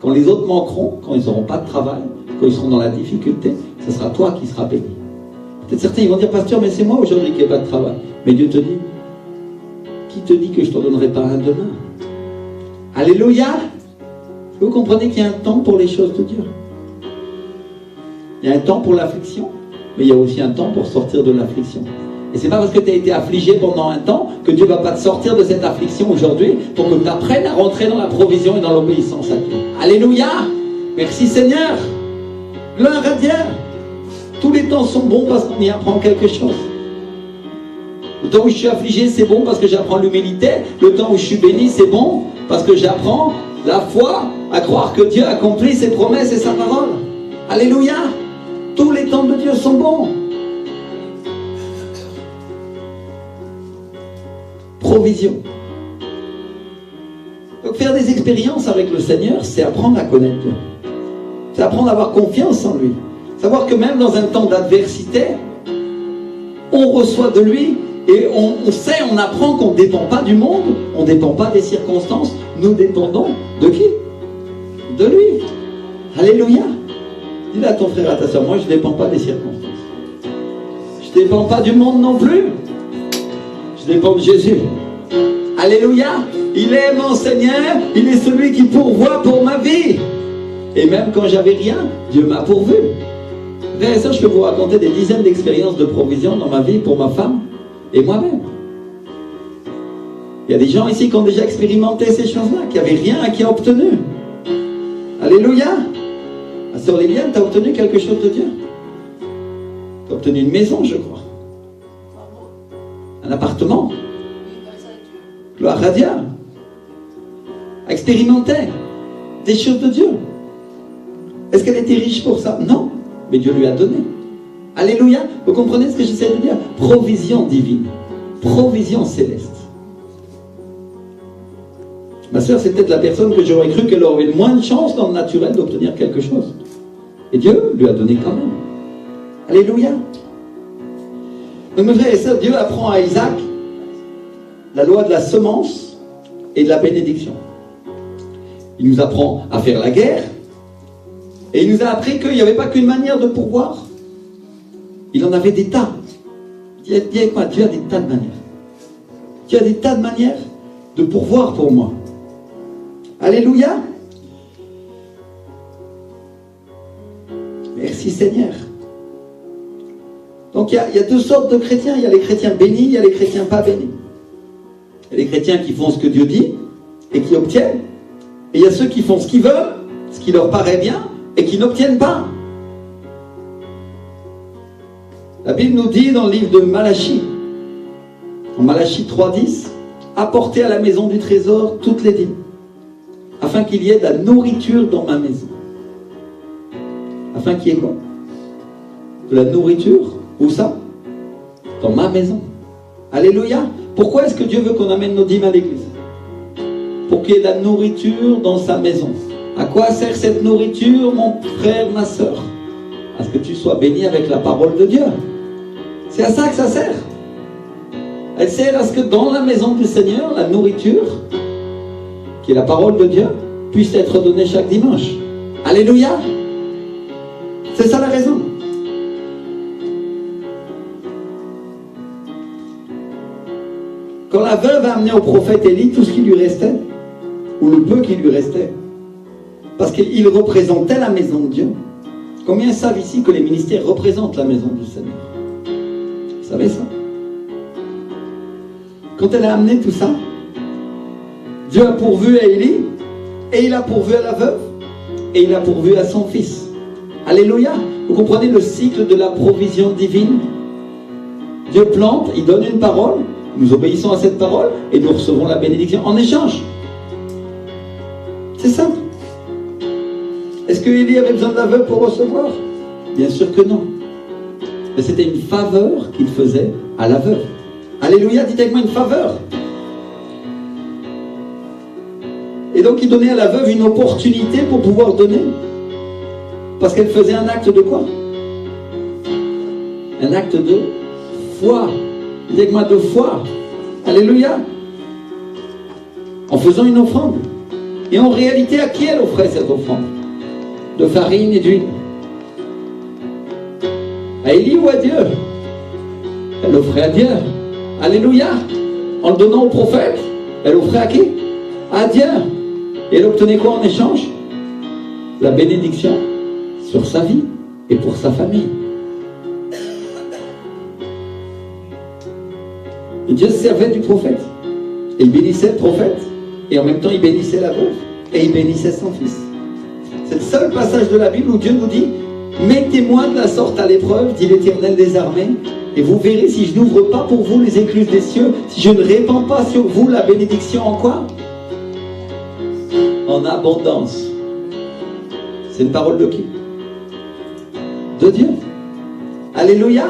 Quand les autres manqueront, quand ils n'auront pas de travail, quand ils seront dans la difficulté, ce sera toi qui seras béni. Peut-être certains ils vont dire, pasteur, mais c'est moi aujourd'hui qui n'ai pas de travail. Mais Dieu te dit, qui te dit que je ne t'en donnerai pas un demain? Alléluia. Vous comprenez qu'il y a un temps pour les choses de Dieu. Il y a un temps pour l'affliction, mais il y a aussi un temps pour sortir de l'affliction. Et c'est pas parce que tu as été affligé pendant un temps que Dieu ne va pas te sortir de cette affliction aujourd'hui pour que tu apprennes à rentrer dans la provision et dans l'obéissance à Dieu. Alléluia. Merci Seigneur. Gloire à Dieu. Tous les temps sont bons parce qu'on y apprend quelque chose. Le temps où je suis affligé, c'est bon parce que j'apprends l'humilité. Le temps où je suis béni, c'est bon parce que j'apprends la foi à croire que Dieu accomplit ses promesses et sa parole. Alléluia. Tous les temps de Dieu sont bons. Provision. Donc faire des expériences avec le Seigneur, c'est apprendre à connaître Dieu. C'est apprendre à avoir confiance en lui. Savoir que même dans un temps d'adversité, on reçoit de lui et on sait, on apprend qu'on ne dépend pas du monde, on ne dépend pas des circonstances, nous dépendons de qui? De lui. Alléluia. Dis-le à ton frère, à ta soeur, moi je ne dépends pas des circonstances. Je ne dépends pas du monde non plus. Je dépends de Jésus. Alléluia. Il est mon Seigneur, il est celui qui pourvoit pour ma vie. Et même quand j'avais rien, Dieu m'a pourvu. Frères et sœurs, je peux vous raconter des dizaines d'expériences de provision dans ma vie pour ma femme et moi-même. Il y a des gens ici qui ont déjà expérimenté ces choses-là, qui n'avaient rien et qui ont obtenu. Alléluia. Ma sœur Liliane, tu as obtenu quelque chose de Dieu. Tu as obtenu une maison, je crois. Un appartement. Gloire à Dieu. Expérimenter des choses de Dieu. Est-ce qu'elle était riche pour ça? Non. Mais Dieu lui a donné. Alléluia. Vous comprenez ce que j'essaie de dire? Provision divine. Provision céleste. Ma soeur, c'est peut-être la personne que j'aurais cru qu'elle aurait le moins de chance dans le naturel d'obtenir quelque chose. Et Dieu lui a donné quand même. Alléluia. Donc mes frères et sœurs, Dieu apprend à Isaac la loi de la semence et de la bénédiction. Il nous apprend à faire la guerre. Et il nous a appris qu'il n'y avait pas qu'une manière de pourvoir. Il en avait des tas. Dis avec moi, Dieu a des tas de manières. Dieu a des tas de manières de pourvoir pour moi. Alléluia. Merci Seigneur. Donc il y a deux sortes de chrétiens. Il y a les chrétiens bénis, il y a les chrétiens pas bénis. Il y a les chrétiens qui font ce que Dieu dit et qui obtiennent. Et il y a ceux qui font ce qu'ils veulent, ce qui leur paraît bien, et qui n'obtiennent pas. La Bible nous dit dans le livre de Malachie, en Malachie 3,10, apportez à la maison du trésor toutes les dîmes, afin qu'il y ait de la nourriture dans ma maison. Afin qu'il y ait quoi? De la nourriture. Où ça? Dans ma maison. Alléluia. Pourquoi est-ce que Dieu veut qu'on amène nos dîmes à l'église? Pour qu'il y ait de la nourriture dans sa maison. À quoi sert cette nourriture, mon frère, ma soeur? À ce que tu sois béni avec la parole de Dieu. C'est à ça que ça sert. Elle sert à ce que dans la maison du Seigneur, la nourriture, qui est la parole de Dieu, puisse être donnée chaque dimanche. Alléluia. C'est ça la raison. Quand la veuve a amené au prophète Élie tout ce qui lui restait, ou le peu qui lui restait, parce qu'il représentait la maison de Dieu. Combien savent ici que les ministères représentent la maison du Seigneur? Vous savez ça? Quand elle a amené tout ça, Dieu a pourvu à Élie, et il a pourvu à la veuve, et il a pourvu à son fils. Alléluia. Vous comprenez le cycle de la provision divine? Dieu plante, il donne une parole, nous obéissons à cette parole, et nous recevons la bénédiction en échange. C'est simple. Est-ce que Élie avait besoin de la veuve pour recevoir? Bien sûr que non. Mais c'était une faveur qu'il faisait à la veuve. Alléluia, dites avec moi une faveur. Et donc il donnait à la veuve une opportunité pour pouvoir donner. Parce qu'elle faisait un acte de quoi? Un acte de foi. Dites avec moi de foi. Alléluia. En faisant une offrande. Et en réalité, à qui elle offrait cette offrande? De farine et d'huile. À Élie ou à Dieu? Elle offrait à Dieu. Alléluia. En le donnant au prophète, elle offrait à qui? À Dieu. Et elle obtenait quoi en échange? La bénédiction sur sa vie et pour sa famille. Et Dieu se servait du prophète. Et il bénissait le prophète. Et en même temps, il bénissait la veuve. Et il bénissait son fils. C'est le seul passage de la Bible où Dieu nous dit: mettez-moi de la sorte à l'épreuve, dit l'Éternel des armées, et vous verrez si je n'ouvre pas pour vous les écluses des cieux, si je ne répands pas sur vous la bénédiction en quoi? En abondance. C'est une parole de qui? De Dieu. Alléluia.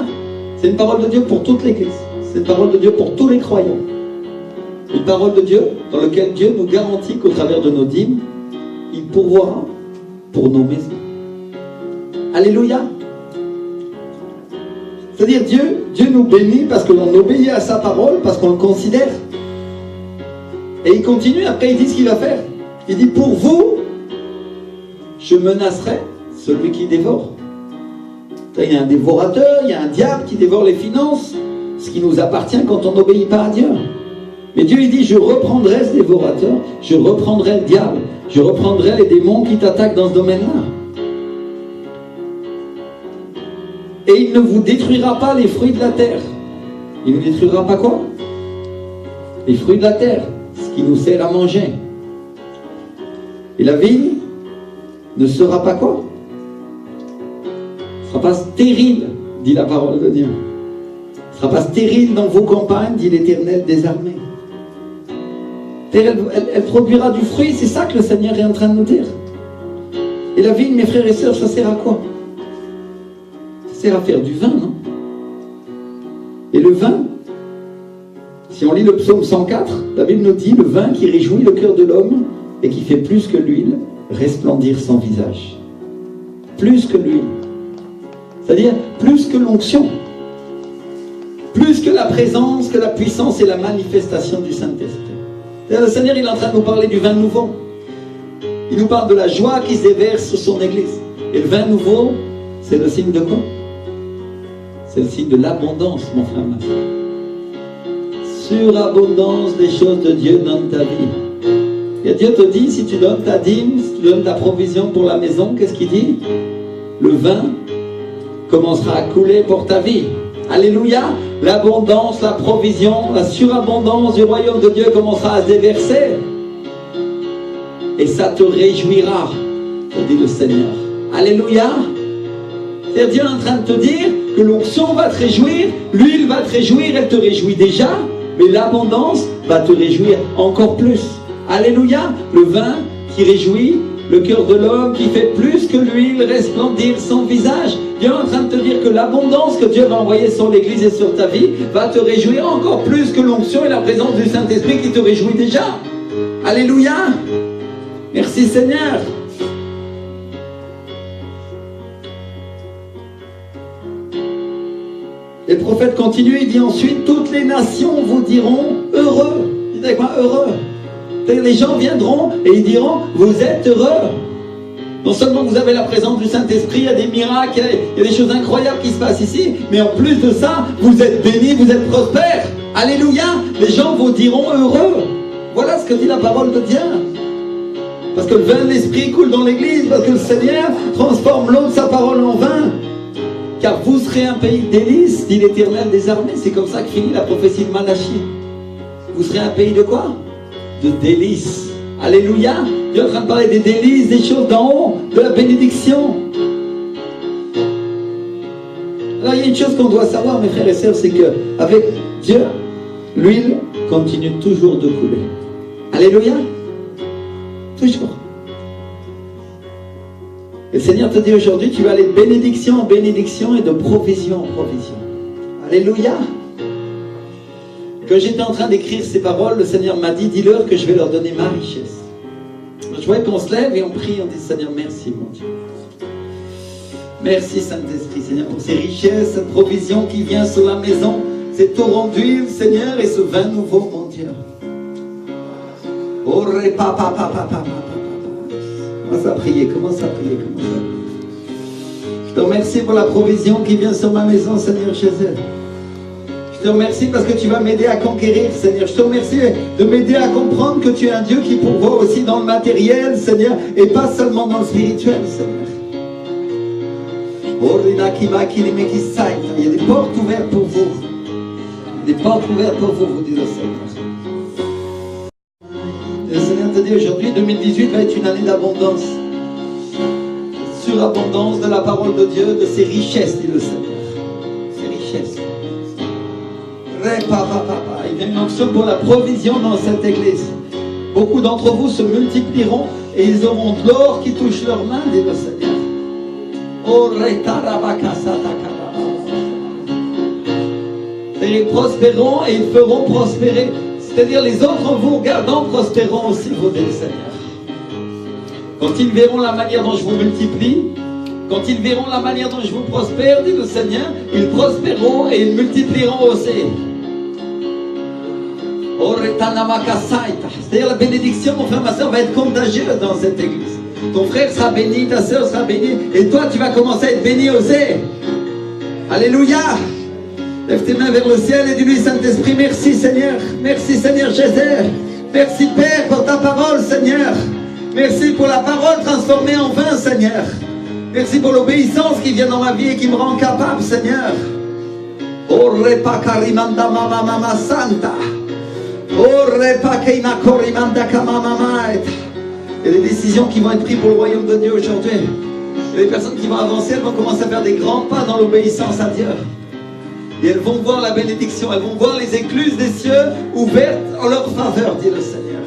C'est une parole de Dieu pour toute l'Église. C'est une parole de Dieu pour tous les croyants. Une parole de Dieu dans laquelle Dieu nous garantit qu'au travers de nos dîmes, il pourvoira pour nos maisons. Alléluia. C'est-à-dire Dieu nous bénit parce que l'on obéit à sa parole, parce qu'on le considère. Et il continue, après il dit ce qu'il va faire. Il dit: pour vous, je menacerai celui qui dévore. Il y a un dévorateur, il y a un diable qui dévore les finances, ce qui nous appartient quand on n'obéit pas à Dieu. Mais Dieu il dit: je reprendrai ce dévorateur, je reprendrai le diable, je reprendrai les démons qui t'attaquent dans ce domaine-là. Et il ne vous détruira pas les fruits de la terre. Il ne vous détruira pas quoi? Les fruits de la terre, ce qui nous sert à manger. Et la vigne ne sera pas quoi? Ne sera pas stérile, dit la parole de Dieu. Ne sera pas stérile dans vos campagnes, dit l'Éternel des armées. Elle produira du fruit, c'est ça que le Seigneur est en train de nous dire. Et la vigne, mes frères et sœurs, ça sert à quoi? Ça sert à faire du vin, non? Et le vin, si on lit le psaume 104, la Bible nous dit: le vin qui réjouit le cœur de l'homme et qui fait plus que l'huile resplendir son visage. Plus que l'huile. C'est-à-dire plus que l'onction. Plus que la présence, que la puissance et la manifestation du Saint-Esprit. Le Seigneur, il est en train de nous parler du vin nouveau. Il nous parle de la joie qui se déverse sur son Église. Et le vin nouveau, c'est le signe de quoi? C'est le signe de l'abondance, mon frère, ma soeur. Surabondance des choses de Dieu dans ta vie. Et Dieu te dit, si tu donnes ta dîme, si tu donnes ta provision pour la maison, qu'est-ce qu'il dit? Le vin commencera à couler pour ta vie. Alléluia. L'abondance, la provision, la surabondance du royaume de Dieu commencera à se déverser. Et ça te réjouira, te dit le Seigneur. Alléluia. C'est-à-dire Dieu est en train de te dire que l'onction va te réjouir, l'huile va te réjouir, elle te réjouit déjà, mais l'abondance va te réjouir encore plus. Alléluia. Le vin qui réjouit le cœur de l'homme, qui fait plus que l'huile resplendir son visage. Dieu est en train de te dire que l'abondance que Dieu va envoyer sur l'Église et sur ta vie va te réjouir encore plus que l'onction et la présence du Saint-Esprit qui te réjouit déjà. Alléluia. Merci Seigneur. Et le prophète continue, il dit ensuite, toutes les nations vous diront heureux. Dites avec moi, heureux. Les gens viendront et ils diront, vous êtes heureux. Non seulement vous avez la présence du Saint-Esprit, il y a des miracles, il y a des choses incroyables qui se passent ici, mais en plus de ça, vous êtes bénis, vous êtes prospères. Alléluia. Les gens vous diront heureux. Voilà ce que dit la parole de Dieu. Parce que le vin de l'Esprit coule dans l'Église, parce que le Seigneur transforme l'eau de sa parole en vin. Car vous serez un pays de délices, dit l'Éternel des armées. C'est comme ça que finit la prophétie de Malachie. Vous serez un pays de quoi? De délices. Alléluia. Dieu est en train de parler des délices, des choses d'en haut, de la bénédiction. Alors il y a une chose qu'on doit savoir, mes frères et sœurs, c'est qu'avec Dieu, l'huile continue toujours de couler. Alléluia. Toujours. Et le Seigneur te dit aujourd'hui, tu vas aller de bénédiction en bénédiction et de provision en provision. Alléluia. Quand j'étais en train d'écrire ces paroles, le Seigneur m'a dit, dis-leur que je vais leur donner ma richesse. Je voyais qu'on se lève et on prie, on dit, Seigneur, merci mon Dieu. Merci Saint-Esprit, Seigneur, pour ces richesses, cette provision qui vient sur la maison, ces torrents d'huile, Seigneur, et ce vin nouveau, mon Dieu. Oh, commence à prier, commence à prier, commence à prier. Je te remercie pour la provision qui vient sur ma maison, Seigneur Jésus. Je te remercie parce que tu vas m'aider à conquérir, Seigneur. Je te remercie de m'aider à comprendre que tu es un Dieu qui pourvoit aussi dans le matériel, Seigneur, et pas seulement dans le spirituel, Seigneur. Il y a des portes ouvertes pour vous. Des portes ouvertes pour vous, vous dit le Seigneur. Le Seigneur te dit aujourd'hui, 2018 va être une année d'abondance. Surabondance de la parole de Dieu, de ses richesses, dit le Seigneur. Ses richesses. Il y a une onction pour la provision dans cette église. Beaucoup d'entre vous se multiplieront et ils auront de l'or qui touche leurs mains, dit le Seigneur. Et ils prospéreront et ils feront prospérer. C'est-à-dire les autres en vous regardant prospéreront aussi, vous dit le Seigneur. Quand ils verront la manière dont je vous multiplie, quand ils verront la manière dont je vous prospère, dit le Seigneur, ils prospéreront et ils multiplieront aussi. C'est-à-dire la bénédiction, mon frère, ma soeur, va être contagieuse dans cette église. Ton frère sera béni, ta soeur sera bénie, et toi tu vas commencer à être béni aussi. Alléluia. Lève tes mains vers le ciel et dis-lui, Saint-Esprit, merci Seigneur. Merci Seigneur Jésus. Merci Père pour ta parole, Seigneur. Merci pour la parole transformée en vin, Seigneur. Merci pour l'obéissance qui vient dans ma vie et qui me rend capable, Seigneur. Santa. Il y a des décisions qui vont être prises pour le royaume de Dieu aujourd'hui. Il y a des personnes qui vont avancer, elles vont commencer à faire des grands pas dans l'obéissance à Dieu. Et elles vont voir la bénédiction, elles vont voir les écluses des cieux ouvertes en leur faveur, dit le Seigneur.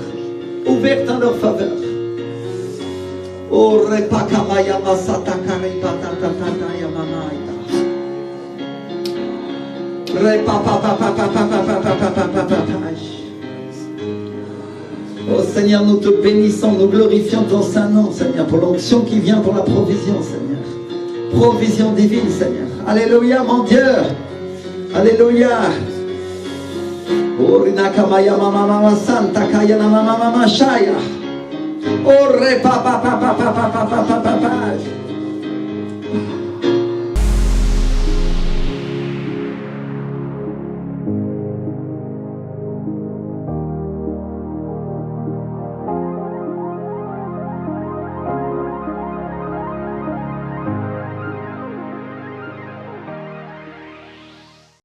Ouvertes en leur faveur. Oh Seigneur, nous te bénissons, nous glorifions ton saint nom, Seigneur, pour l'onction qui vient, pour la provision, Seigneur. Provision divine, Seigneur. Alléluia, mon Dieu. Alléluia. Orinakamaya mama mama santa kaya na mama mama shaya. Orre papa papa papa papa papa.